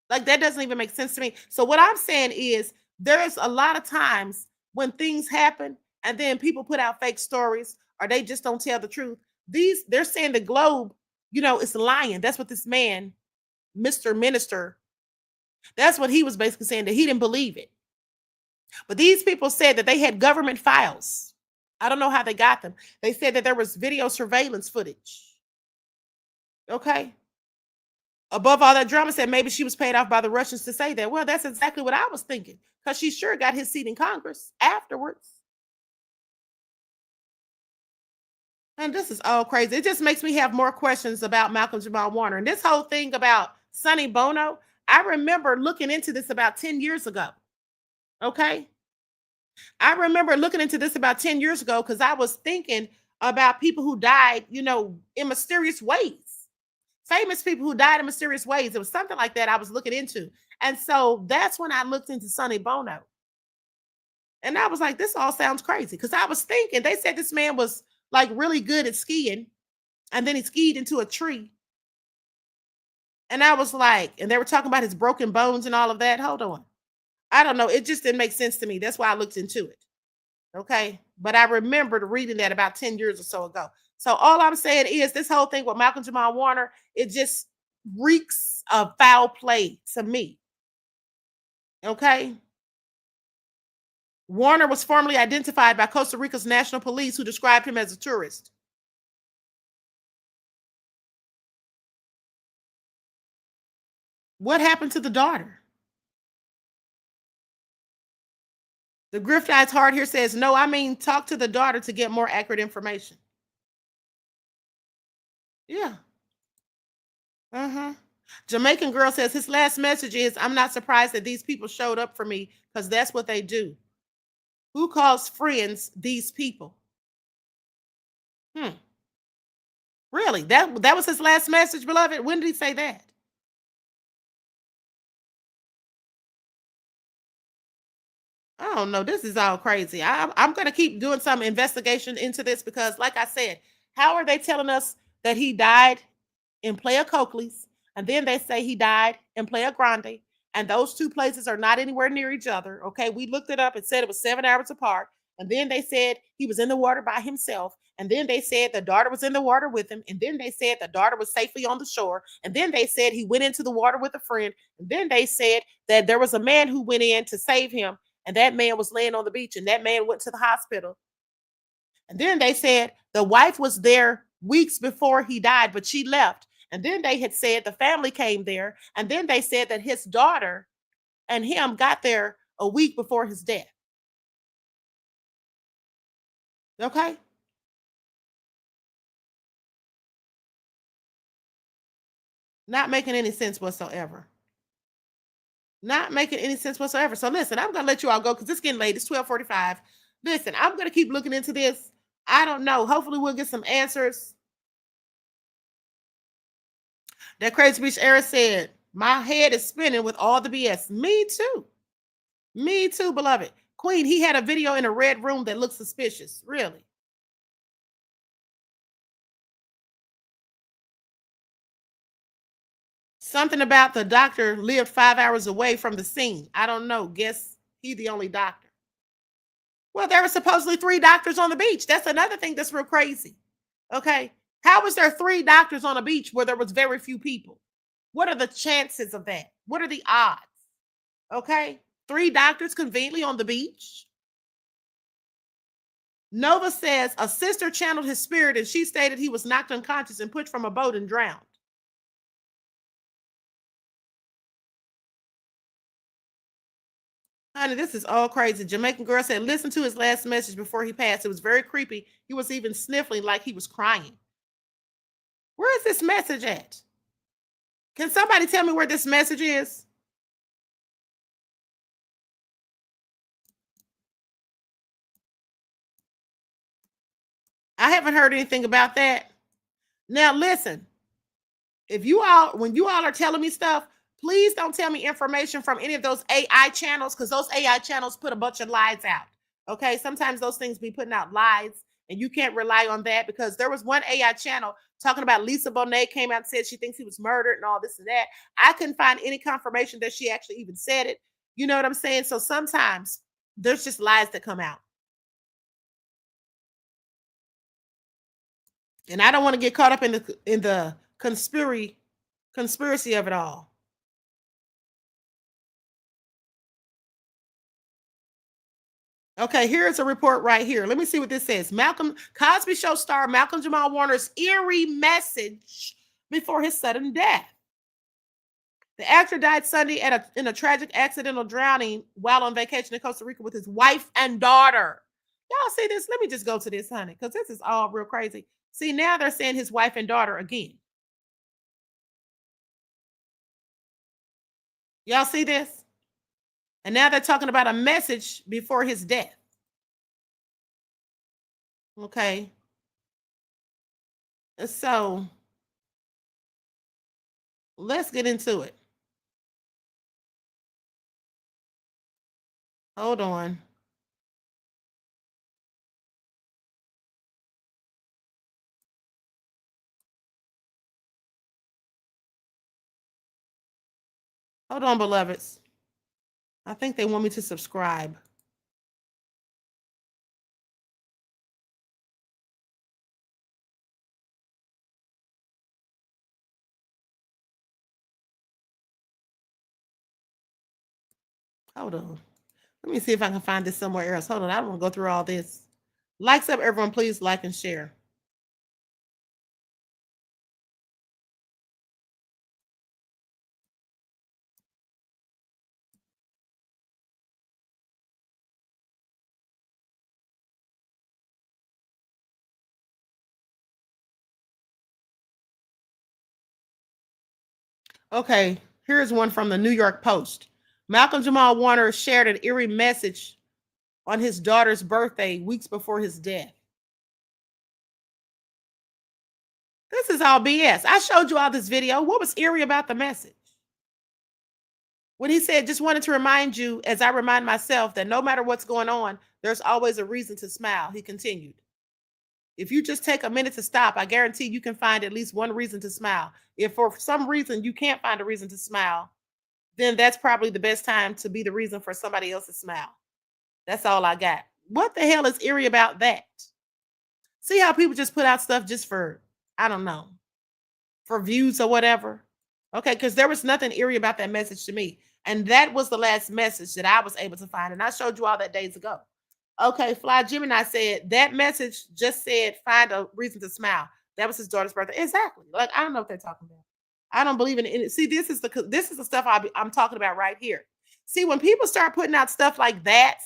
Like, that doesn't even make sense to me. So what I'm saying is there's a lot of times when things happen and then people put out fake stories or they just don't tell the truth. They're saying the globe, is lying. That's what this man, Mr. Minister, that's what he was basically saying, that he didn't believe it. But these people said that they had government files. I don't know how they got them. They said that there was video surveillance footage. Okay. Above all that drama, said maybe she was paid off by the Russians to say that. Well, that's exactly what I was thinking, because she sure got his seat in Congress afterwards. And this is all crazy. It just makes me have more questions about Malcolm-Jamal Warner. And this whole thing about Sonny Bono, I remember looking into this about 10 years ago. Okay. I remember looking into this about 10 years ago because I was thinking about people who died, in mysterious ways. Famous people who died in mysterious ways. It was something like that I was looking into. And so that's when I looked into Sonny Bono. And I was like, this all sounds crazy. Because I was thinking, they said this man was like really good at skiing. And then he skied into a tree. And I was like, and they were talking about his broken bones and all of that. Hold on. I don't know. It just didn't make sense to me. That's why I looked into it. Okay. But I remembered reading that about 10 years or so ago. So all I'm saying is this whole thing with Malcolm-Jamal Warner, it just reeks of foul play to me. Okay. Warner was formally identified by Costa Rica's national police, who described him as a tourist. What happened to the daughter? The Grift Eyes Heart here says, no, I mean, talk to the daughter to get more accurate information. Yeah. Jamaican girl says his last message is, I'm not surprised that these people showed up for me because that's what they do. Who calls friends these people? Really? That was his last message, beloved? When did he say that? I don't know. This is all crazy. I'm going to keep doing some investigation into this because, like I said, how are they telling us that he died in Playa Coakley's, and then they say he died in Playa Grande, and those two places are not anywhere near each other? Okay, we looked it up. It said it was 7 hours apart, and then they said he was in the water by himself, and then they said the daughter was in the water with him, and then they said the daughter was safely on the shore, and then they said he went into the water with a friend, and then they said that there was a man who went in to save him, and that man was laying on the beach, and that man went to the hospital. And then they said the wife was there weeks before he died, but she left. And then they had said the family came there. And then they said that his daughter and him got there a week before his death. Okay. Not making any sense whatsoever. Not making any sense whatsoever. So listen, I'm gonna let you all go because it's getting late. It's 12:45. Listen, I'm gonna keep looking into this. I don't know. Hopefully we'll get some answers. That Crazy Beach Era said, my head is spinning with all the BS. Me too. Me too, beloved. Queen, he had a video in a red room that looked suspicious. Really? Something about the doctor lived 5 hours away from the scene. I don't know. Guess he the only doctor. Well, there were supposedly 3 doctors on the beach. That's another thing that's real crazy. Okay. How was there 3 doctors on a beach where there was very few people? What are the chances of that? What are the odds? Okay. 3 doctors conveniently on the beach. Nova says a sister channeled his spirit and she stated he was knocked unconscious and pushed from a boat and drowned. Honey, this is all crazy. Jamaican girl said, listen to his last message before he passed. It was very creepy. He was even sniffling like he was crying. Where is this message at? Can somebody tell me where this message is? I haven't heard anything about that. Now, listen, when you all are telling me stuff, please don't tell me information from any of those AI channels, because those AI channels put a bunch of lies out. Okay, sometimes those things be putting out lies, and you can't rely on that, because there was one AI channel talking about Lisa Bonet came out and said she thinks he was murdered and all this and that. I couldn't find any confirmation that she actually even said it. You know what I'm saying? So sometimes there's just lies that come out. And I don't want to get caught up in the conspiracy of it all. Okay, here's a report right here. Let me see what this says. Cosby Show star Malcolm-Jamal Warner's eerie message before his sudden death. The actor died Sunday in a tragic accidental drowning while on vacation in Costa Rica with his wife and daughter. Y'all see this? Let me just go to this, honey, because this is all real crazy. See, now they're saying his wife and daughter again. Y'all see this? And now they're talking about a message before his death. Okay. So let's get into it. Hold on. Hold on, beloveds. I think they want me to subscribe. Hold on. Let me see if I can find this somewhere else. Hold on. I don't want to go through all this. Likes up, everyone. Please like and share. Okay, here's one from the New York Post. Malcolm-Jamal Warner shared an eerie message on his daughter's birthday weeks before his death. This is all BS. I showed you all this video. What was eerie about the message? When he said, just wanted to remind you, as I remind myself, that no matter what's going on, there's always a reason to smile, he continued. If you just take a minute to stop, I guarantee you can find at least one reason to smile. If for some reason you can't find a reason to smile, then that's probably the best time to be the reason for somebody else's smile. That's all I got. What the hell is eerie about that? See how people just put out stuff just for, I don't know, for views or whatever? Okay, because there was nothing eerie about that message to me. And that was the last message that I was able to find. And I showed you all that days ago. Okay, Fly Gemini said that message just said find a reason to smile. That was his daughter's birthday. Exactly. Like, I don't know what they're talking about. I don't believe in it. See, this is the stuff I'm talking about right here. See, when people start putting out stuff like that,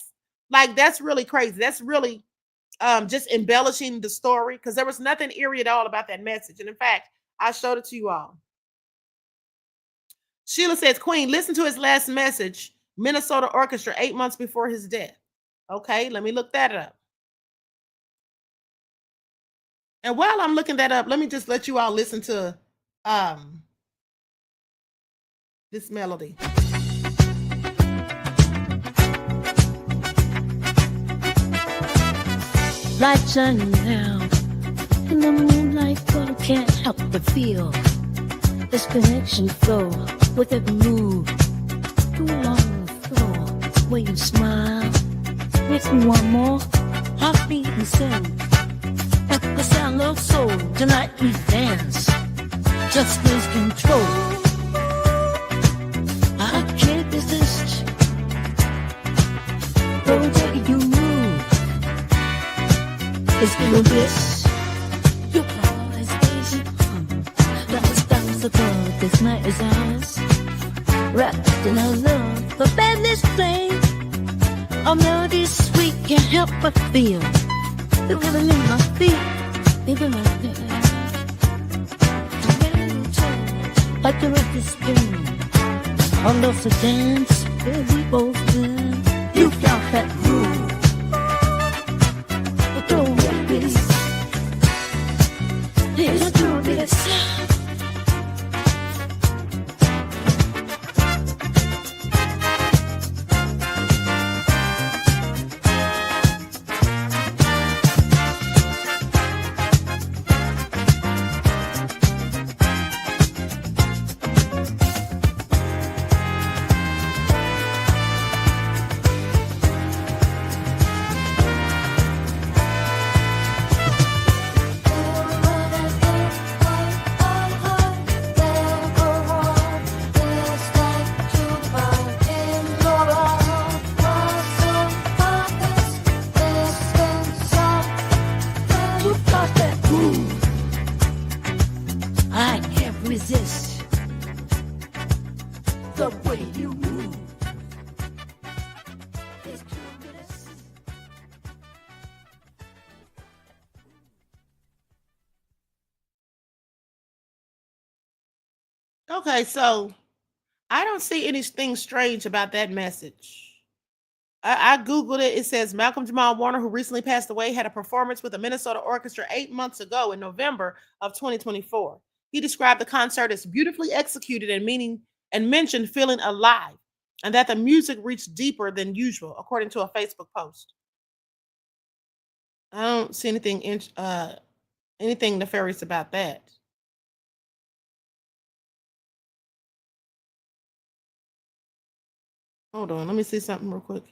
like that's really crazy. That's really just embellishing the story, because there was nothing eerie at all about that message. And in fact, I showed it to you all. Sheila says, Queen, listen to his last message, Minnesota Orchestra, 8 months before his death. Okay, let me look that up. And while I'm looking that up, let me just let you all listen to this melody. Lights shining down in the moonlight, but I can't help but feel this connection flow with every move. Too long the floor where you smile. Makes me want more. Heartbeat and sing. At the sound of soul, tonight we dance. Just lose control. I can't resist. The way you move is in bliss. Your body's easy. The stars above, this night is ours. Wrapped in our love, the bandits play. Our melody sweet, can't help but feel the rhythm in my feet, even my feet. Like the river spin, all of the dance where we both live. You got that groove, but don't let this Okay, so I don't see anything strange about that message. I Googled it. It says Malcolm-Jamal Warner, who recently passed away, had a performance with the Minnesota Orchestra 8 months ago in November of 2024. He described the concert as beautifully executed and mentioned feeling alive and that the music reached deeper than usual, according to a Facebook post. I don't see anything nefarious about that. Hold on, let me see something real quick.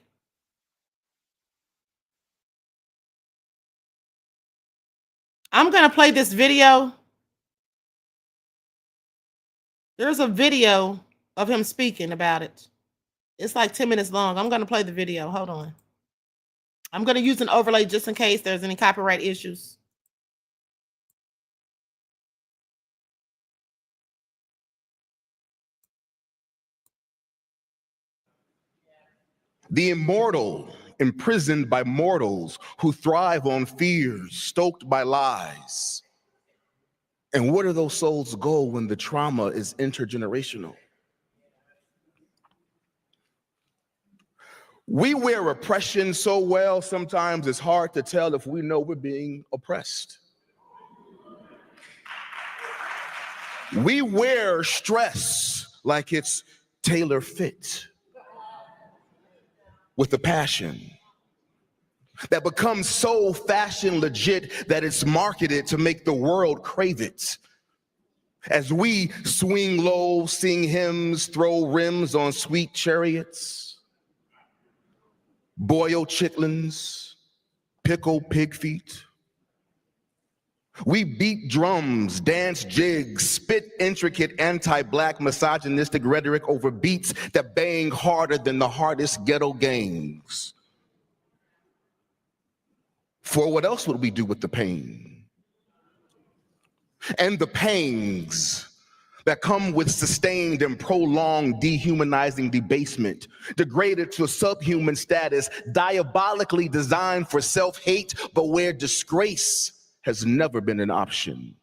I'm gonna play this video. There's a video of him speaking about it. It's like 10 minutes long. I'm gonna play the video. Hold on. I'm gonna use an overlay just in case there's any copyright issues. The immortal, imprisoned by mortals who thrive on fears, stoked by lies. And where do those souls go when the trauma is intergenerational? We wear oppression so well, sometimes it's hard to tell if we know we're being oppressed. We wear stress like it's tailor fit, with a passion that becomes so fashion legit that it's marketed to make the world crave it. As we swing low, sing hymns, throw rims on sweet chariots, boil chitlins, pickle pig feet. We beat drums, dance jigs, spit intricate anti-black misogynistic rhetoric over beats that bang harder than the hardest ghetto gangs. For what else would we do with the pain? And the pangs that come with sustained and prolonged dehumanizing debasement, degraded to a subhuman status, diabolically designed for self-hate, but where disgrace has never been an option.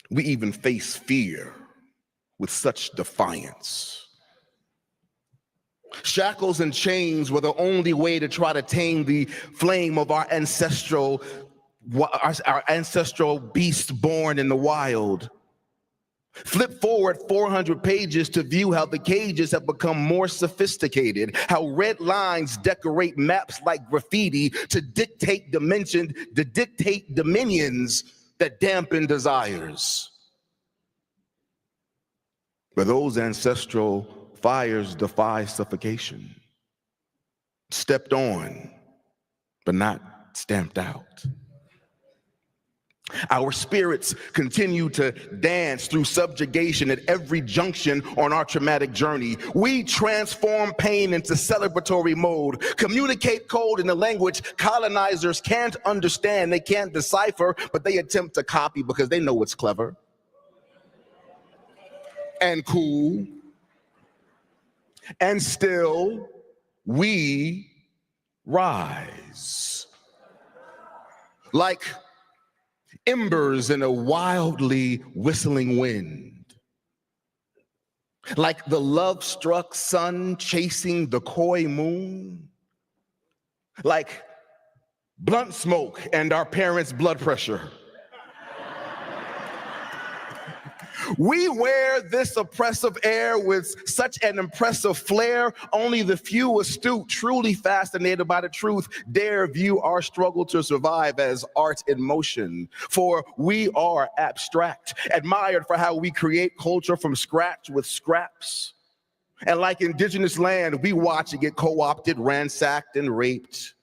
We even face fear with such defiance. Shackles and chains were the only way to try to tame the flame of our ancestral beast born in the wild. Flip forward 400 pages to view how the cages have become more sophisticated, how red lines decorate maps like graffiti to dictate dominions that dampen desires. But those ancestral fires defy suffocation, stepped on, but not stamped out. Our spirits continue to dance through subjugation at every junction on our traumatic journey. We transform pain into celebratory mode, communicate code in a language colonizers can't understand, they can't decipher, but they attempt to copy because they know it's clever and cool. And still, we rise like embers in a wildly whistling wind, like the love-struck sun chasing the coy moon, like blunt smoke and our parents' blood pressure. We wear this oppressive air with such an impressive flair, only the few astute, truly fascinated by the truth, dare view our struggle to survive as art in motion. For we are abstract, admired for how we create culture from scratch with scraps. And like indigenous land, we watch it get co-opted, ransacked, and raped,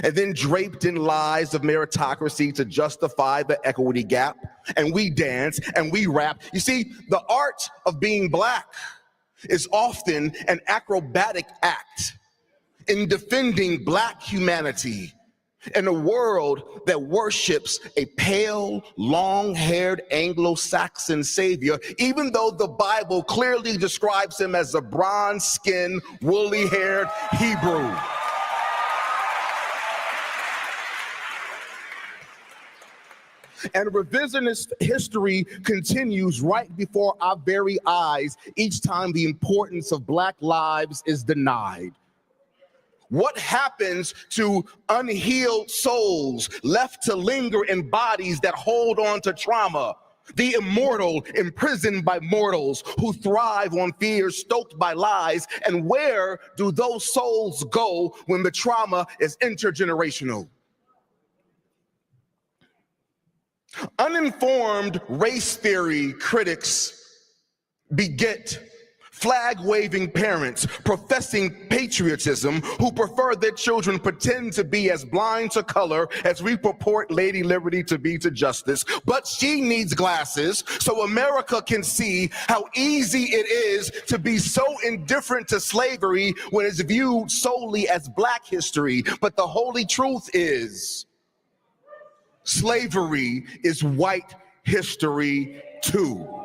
and then draped in lies of meritocracy to justify the equity gap. And we dance and we rap. You see, the art of being Black is often an acrobatic act in defending Black humanity in a world that worships a pale, long-haired Anglo-Saxon savior, even though the Bible clearly describes him as a bronze-skinned, woolly-haired Hebrew. And revisionist history continues right before our very eyes each time the importance of Black lives is denied. What happens to unhealed souls left to linger in bodies that hold on to trauma? The immortal imprisoned by mortals who thrive on fears stoked by lies. And where do those souls go when the trauma is intergenerational? Uninformed race theory critics beget flag-waving parents professing patriotism who prefer their children pretend to be as blind to color as we purport Lady Liberty to be to justice. But she needs glasses so America can see how easy it is to be so indifferent to slavery when it's viewed solely as Black history. But the holy truth is, slavery is white history too.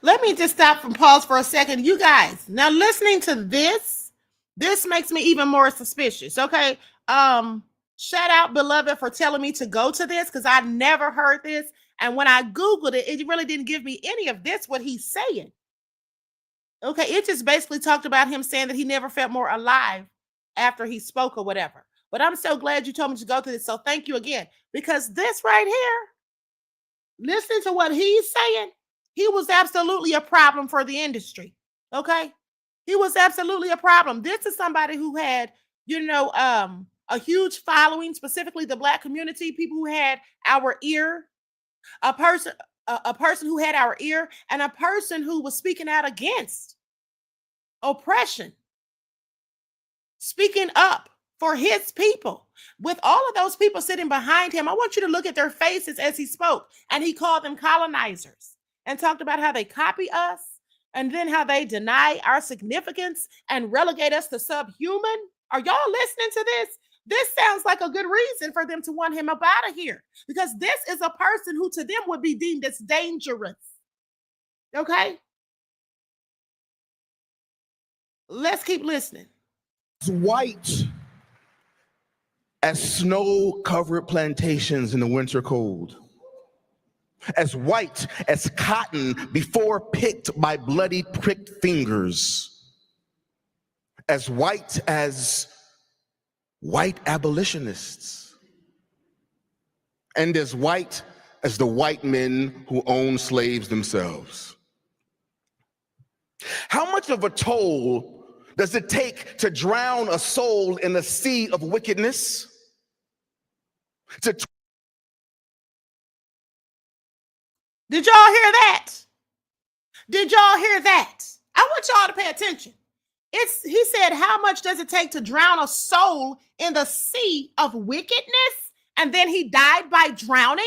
Let me just stop and pause for a second. You guys, now listening to this makes me even more suspicious. Okay. Shout out Beloved for telling me to go to this because I never heard this. And when I Googled it, it really didn't give me any of this, what he's saying. Okay. It just basically talked about him saying that he never felt more alive after he spoke or whatever. But I'm so glad you told me to go through this. So thank you again, because this right here, listening to what he's saying, he was absolutely a problem for the industry. Okay. He was absolutely a problem. This is somebody who had, a huge following, specifically the Black community, people who had our ear, a person who had our ear, and a person who was speaking out against oppression, speaking up for his people. With all of those people sitting behind him, I want you to look at their faces as he spoke, and he called them colonizers and talked about how they copy us and then how they deny our significance and relegate us to subhuman. Are y'all listening to this? This sounds like a good reason for them to want him up out of here, because this is a person who to them would be deemed as dangerous. Okay? Let's keep listening. As white as snow-covered plantations in the winter cold, as white as cotton before picked by bloody pricked fingers, as white as white abolitionists, and as white as the white men who own slaves themselves. How much of a toll does it take to drown a soul in a sea of wickedness? Did y'all hear that? Did y'all hear that? I want y'all to pay attention. He said, how much does it take to drown a soul in the sea of wickedness? And then he died by drowning.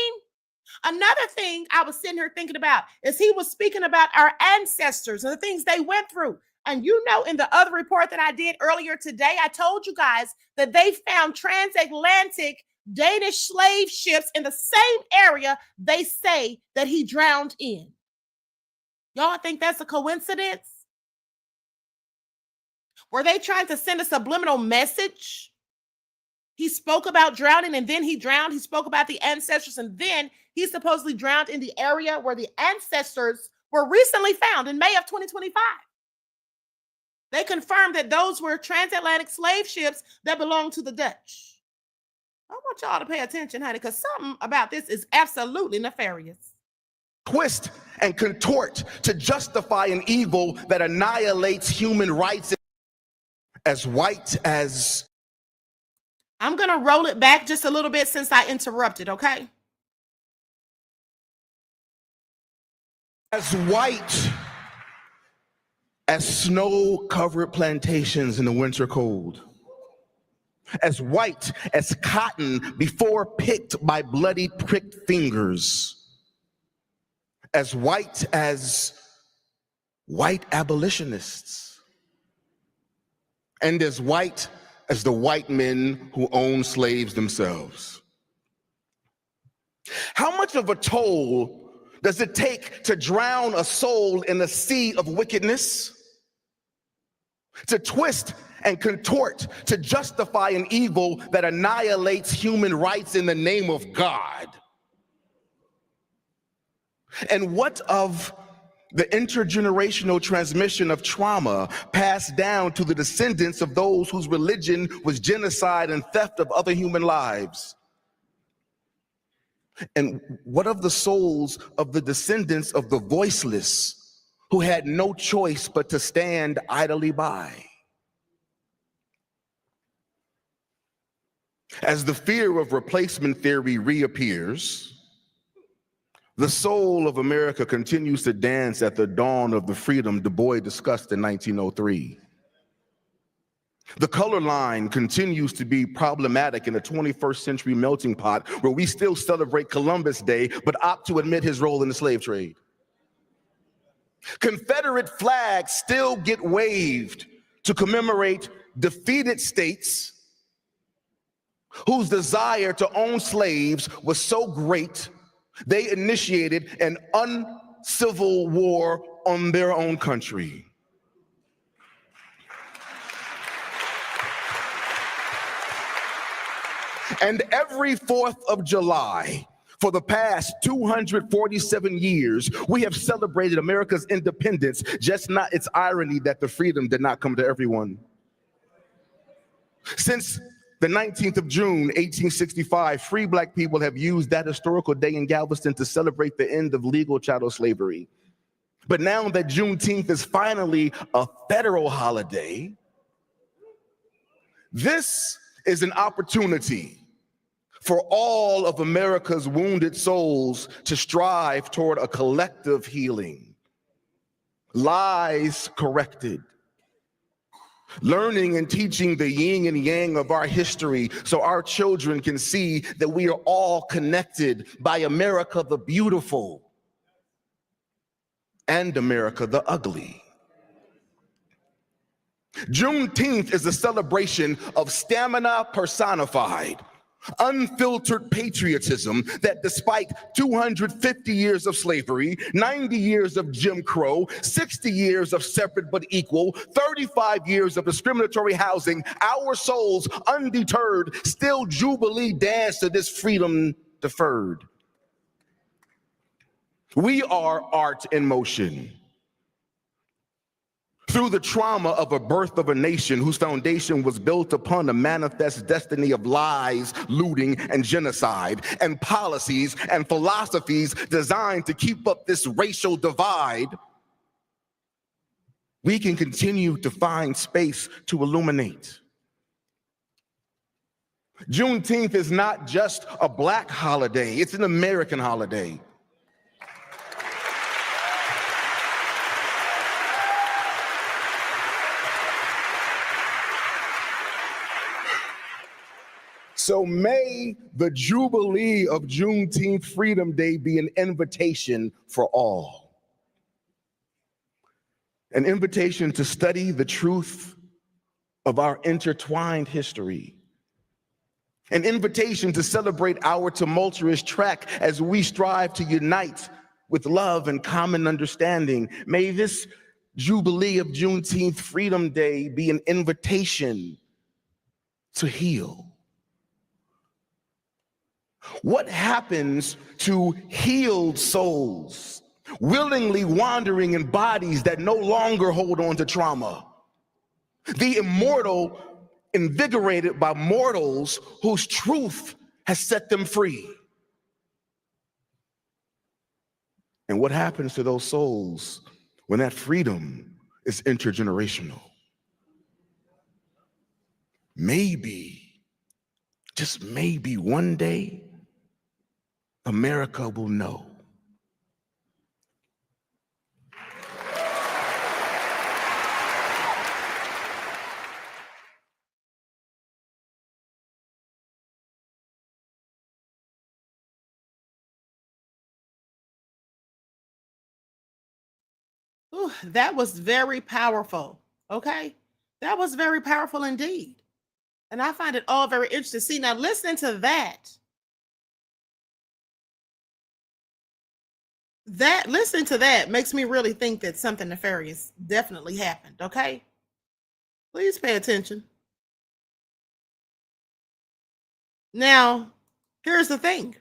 Another thing I was sitting here thinking about is he was speaking about our ancestors and the things they went through. And in the other report that I did earlier today, I told you guys that they found transatlantic Danish slave ships in the same area they say that he drowned in. Y'all think that's a coincidence? Were they trying to send a subliminal message? He spoke about drowning and then he drowned. He spoke about the ancestors and then he supposedly drowned in the area where the ancestors were recently found in May of 2025. They confirmed that those were transatlantic slave ships that belonged to the Dutch. I want y'all to pay attention, honey, because something about this is absolutely nefarious. Twist and contort to justify an evil that annihilates human rights. As white as... I'm going to roll it back just a little bit since I interrupted, okay? As white as snow-covered plantations in the winter cold, as white as cotton before picked by bloody pricked fingers, as white as white abolitionists, and as white as the white men who own slaves themselves. How much of a toll does it take to drown a soul in a sea of wickedness? To twist and contort to justify an evil that annihilates human rights in the name of God? And what of the intergenerational transmission of trauma passed down to the descendants of those whose religion was genocide and theft of other human lives? And what of the souls of the descendants of the voiceless who had no choice but to stand idly by? As the fear of replacement theory reappears, the soul of America continues to dance at the dawn of the freedom Du Bois discussed in 1903. The color line continues to be problematic in a 21st century melting pot where we still celebrate Columbus Day, but opt to admit his role in the slave trade. Confederate flags still get waved to commemorate defeated states whose desire to own slaves was so great they initiated an uncivil war on their own country. And every 4th of July, for the past 247 years, we have celebrated America's independence, just not its irony that the freedom did not come to everyone. Since the 19th of June, 1865, free black people have used that historical day in Galveston to celebrate the end of legal chattel slavery. But now that Juneteenth is finally a federal holiday, this is an opportunity for all of America's wounded souls to strive toward a collective healing. Lies corrected. Learning and teaching the yin and yang of our history so our children can see that we are all connected by America the beautiful and America the ugly. Juneteenth is a celebration of stamina personified, unfiltered patriotism that despite 250 years of slavery, 90 years of Jim Crow, 60 years of separate but equal, 35 years of discriminatory housing, our souls undeterred still jubilee dance to this freedom deferred. We are art in motion. Through the trauma of a birth of a nation whose foundation was built upon a manifest destiny of lies, looting, and genocide, and policies and philosophies designed to keep up this racial divide, we can continue to find space to illuminate. Juneteenth is not just a black holiday, it's an American holiday. So may the Jubilee of Juneteenth Freedom Day be an invitation for all. An invitation to study the truth of our intertwined history. An invitation to celebrate our tumultuous track as we strive to unite with love and common understanding. May this Jubilee of Juneteenth Freedom Day be an invitation to heal. What happens to healed souls willingly wandering in bodies that no longer hold on to trauma? The immortal invigorated by mortals whose truth has set them free. And what happens to those souls when that freedom is intergenerational? Maybe, just maybe one day, America will know. Ooh, that was very powerful. Okay. That was very powerful indeed. And I find it all very interesting. See, now listening to that, That listening to that makes me really think that something nefarious definitely happened. Okay, please pay attention. Now, here's the thing.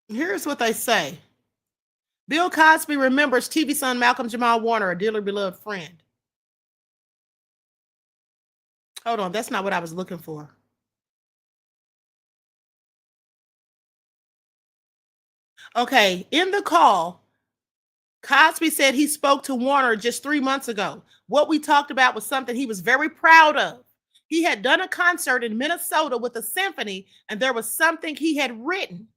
Here's what they say. Bill Cosby remembers TV son Malcolm-Jamal Warner, a dearly beloved friend. Hold on, that's not what I was looking for. Okay, in the call, Cosby said he spoke to Warner just 3 months ago. What we talked about was something he was very proud of. He had done a concert in Minnesota with a symphony, and there was something he had written.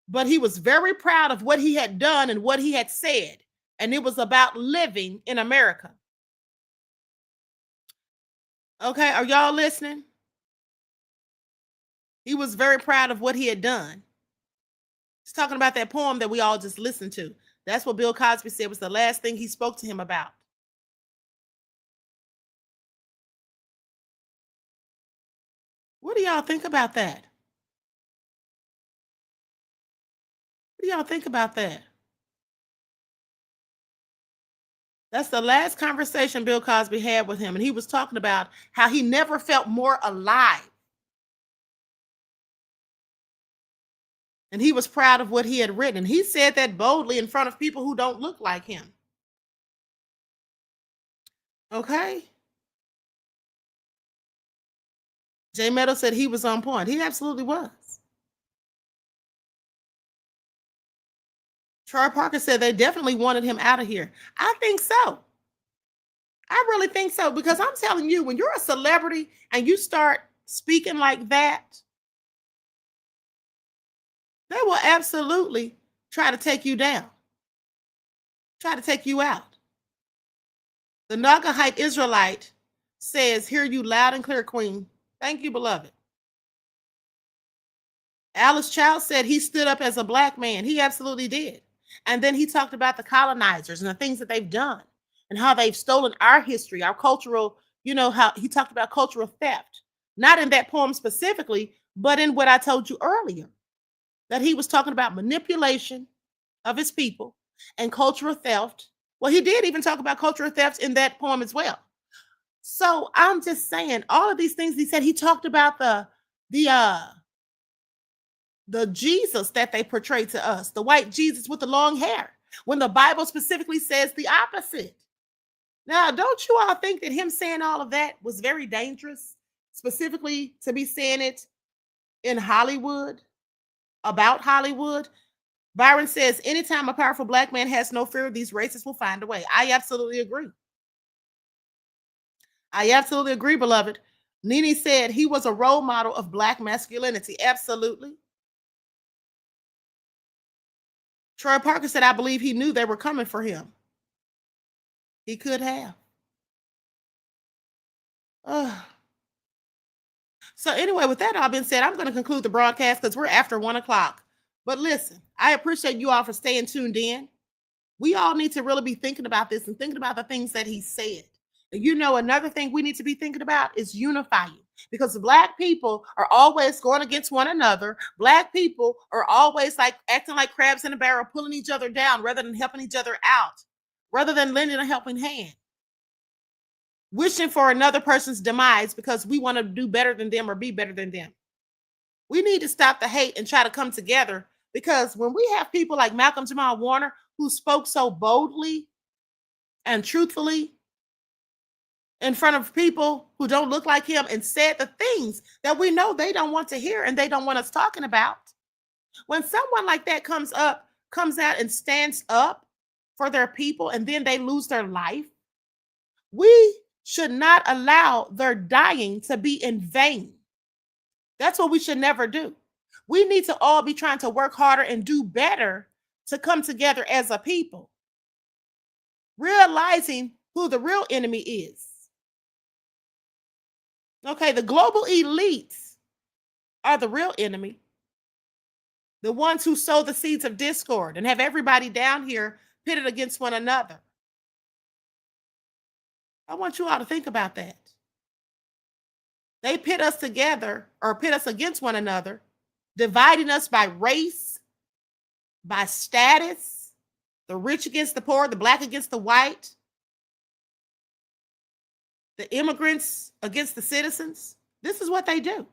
But he was very proud of what he had done and what he had said. And it was about living in America. Okay, are y'all listening? He was very proud of what he had done. He's talking about that poem that we all just listened to. That's what Bill Cosby said was the last thing he spoke to him about. What do y'all think about that? What do y'all think about that? That's the last conversation Bill Cosby had with him. And he was talking about how he never felt more alive. And he was proud of what he had written. And he said that boldly in front of people who don't look like him. Okay? Jay Meadow said he was on point. He absolutely was. Troy Parker said they definitely wanted him out of here. I think so. I really think so, because I'm telling you, when you're a celebrity and you start speaking like that, they will absolutely try to take you down, try to take you out. The Nagahite Israelite says, hear you loud and clear, Queen. Thank you, beloved. Alice Child said he stood up as a black man. He absolutely did. And then he talked about the colonizers and the things that they've done and how they've stolen our history, our cultural, how he talked about cultural theft. Not in that poem specifically, but in what I told you earlier, that he was talking about manipulation of his people and cultural theft. Well, he did even talk about cultural theft in that poem as well. So I'm just saying, all of these things he said, he talked about the Jesus that they portrayed to us, the white Jesus with the long hair, when the Bible specifically says the opposite. Now, don't you all think that him saying all of that was very dangerous, specifically to be saying it in Hollywood, about Hollywood? Byron says, anytime a powerful black man has no fear, these racists will find a way. I absolutely agree. I absolutely agree, beloved. Nene said he was a role model of black masculinity. Absolutely. Troy Parker said, I believe he knew they were coming for him. He could have. So anyway, with that all being said, I'm going to conclude the broadcast because we're after 1:00. But listen, I appreciate you all for staying tuned in. We all need to really be thinking about this and thinking about the things that he said. Another thing we need to be thinking about is unifying, because black people are always going against one another. Black people are always like acting like crabs in a barrel, pulling each other down rather than helping each other out, rather than lending a helping hand, wishing for another person's demise because we want to do better than them or be better than them. We need to stop the hate and try to come together, because when we have people like Malcolm-Jamal Warner, who spoke so boldly and truthfully in front of people who don't look like him and said the things that we know they don't want to hear and they don't want us talking about. When someone like that comes out and stands up for their people and then they lose their life, we should not allow their dying to be in vain. That's what we should never do. We need to all be trying to work harder and do better to come together as a people, realizing who the real enemy is. Okay, the global elites are the real enemy. The ones who sow the seeds of discord and have everybody down here pitted against one another. I want you all to think about that. They pit us together or pit us against one another, dividing us by race, by status, the rich against the poor, the black against the white, the immigrants against the citizens. This is what they do.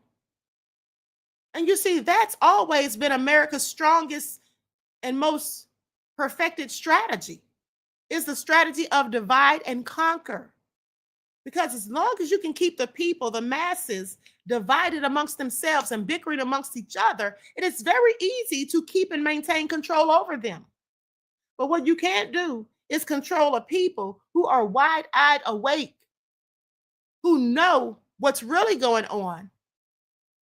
And you see, that's always been America's strongest and most perfected strategy, is the strategy of divide and conquer. Because as long as you can keep the people, the masses, divided amongst themselves and bickering amongst each other, it is very easy to keep and maintain control over them. But what you can't do is control a people who are wide-eyed awake, who know what's really going on,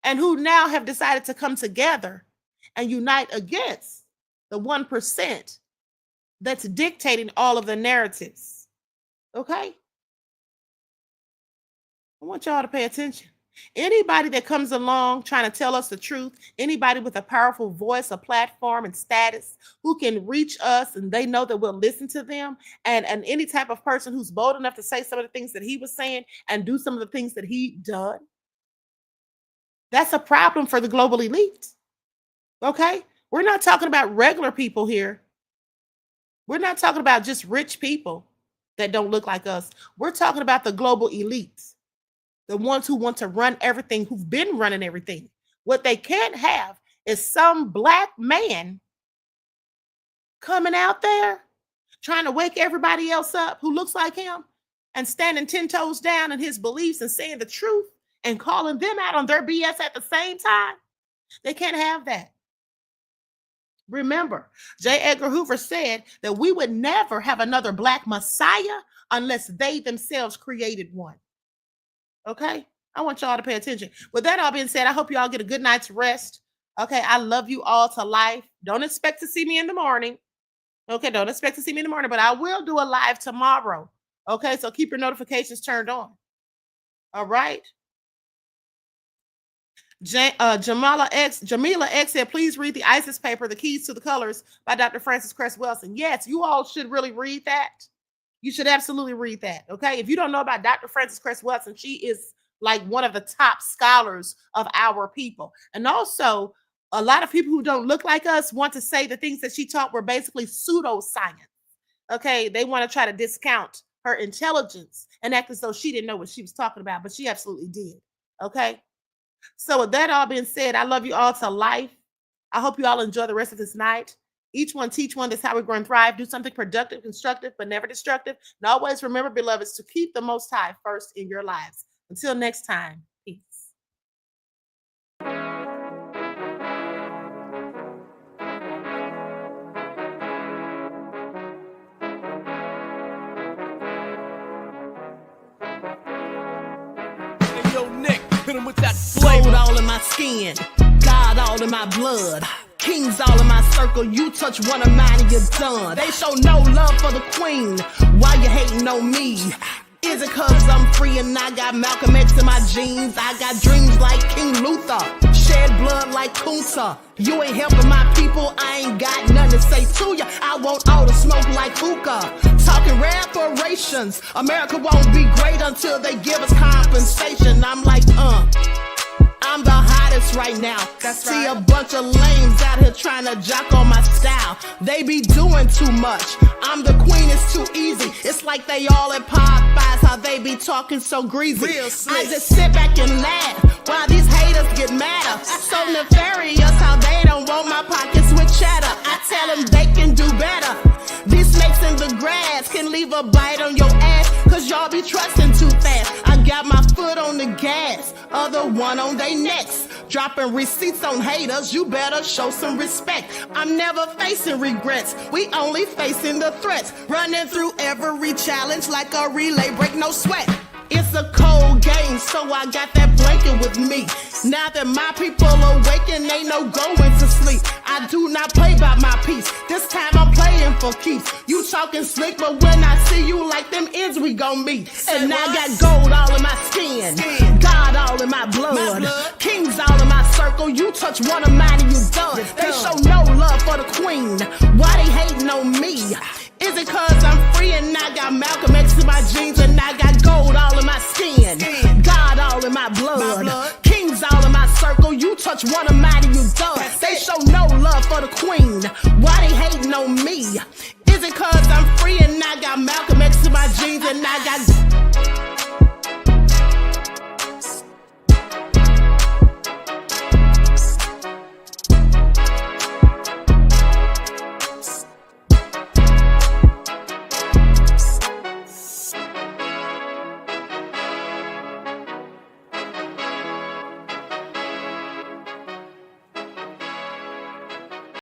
and who now have decided to come together and unite against the 1% that's dictating all of the narratives. Okay? I want y'all to pay attention. Anybody that comes along trying to tell us the truth, anybody with a powerful voice, a platform, and status who can reach us and they know that we'll listen to them, and any type of person who's bold enough to say some of the things that he was saying and do some of the things that he done, that's a problem for the global elite. Okay? We're not talking about regular people here. We're not talking about just rich people that don't look like us. We're talking about the global elites. The ones who want to run everything, who've been running everything. What they can't have is some black man coming out there trying to wake everybody else up who looks like him and standing 10 toes down in his beliefs and saying the truth and calling them out on their BS at the same time. They can't have that. Remember, J. Edgar Hoover said that we would never have another black Messiah unless they themselves created one. Okay, I want y'all to pay attention. With that all being said, I hope y'all get a good night's rest. Okay, I love you all to life. Don't expect to see me in the morning. Okay, don't expect to see me in the morning, but I will do a live tomorrow. Okay, so keep your notifications turned on. All right. Jamila X said, please read the ISIS paper, The Keys to the Colors by Dr. Frances Cress Welsing. Yes, you all should really read that. You should absolutely read that, okay? If you don't know about Dr. Frances Cress Welsing, she is like one of the top scholars of our people. And also, a lot of people who don't look like us want to say the things that she taught were basically pseudoscience, okay? They want to try to discount her intelligence and act as though she didn't know what she was talking about, but she absolutely did, okay? So with that all being said, I love you all to life. I hope you all enjoy the rest of this night. Each one teach one. That's how we grow and thrive. Do something productive, constructive, but never destructive. And always remember, beloveds, to keep the Most High first in your lives. Until next time, peace. Hey, yo, Nick, hit him with that flavor. Gold all in my skin, God all in my blood. Kings all in my circle, you touch one of mine and you're done. They show no love for the queen, why you hating on me? Is it cause I'm free and I got Malcolm X in my jeans? I got dreams like King Luther, shed blood like Kunta. You ain't helping my people, I ain't got nothing to say to ya. I want all the smoke like hookah. Talking reparations, America won't be great until they give us compensation. I'm like, I'm the hottest right now. That's See right. A bunch of lames out here trying to jock on my style. They be doing too much. I'm the queen, it's too easy. It's like they all at Popeyes, how they be talking so greasy. I just sit back and laugh while these haters get madder. So nefarious how they don't want my pockets with cheddar. I tell them they can do better. These snakes in the grass can leave a bite on your ass, cause y'all be trusting too fast. I got my foot on the gas, other one on they necks. Dropping receipts on haters, you better show some respect. I'm never facing regrets, we only facing the threats. Running through every challenge like a relay, break no sweat. It's a cold game, so I got that blanket with me. Now that my people awaken, ain't no going to sleep. I do not play by my piece, this time I'm playing for keeps. You talking slick, but when I see you like them ends, we gon' meet. And I got gold all in my skin, God all in my blood. Kings all in my circle, you touch one of mine and you done. They show no love for the queen, why they hating on me? Is it cause I'm free and I got Malcolm X in my jeans and I got gold touch one Ahmadiyyah. They show no love for the queen. Why they hating on me? Is it cause I'm free and I got Malcolm X in my jeans and I got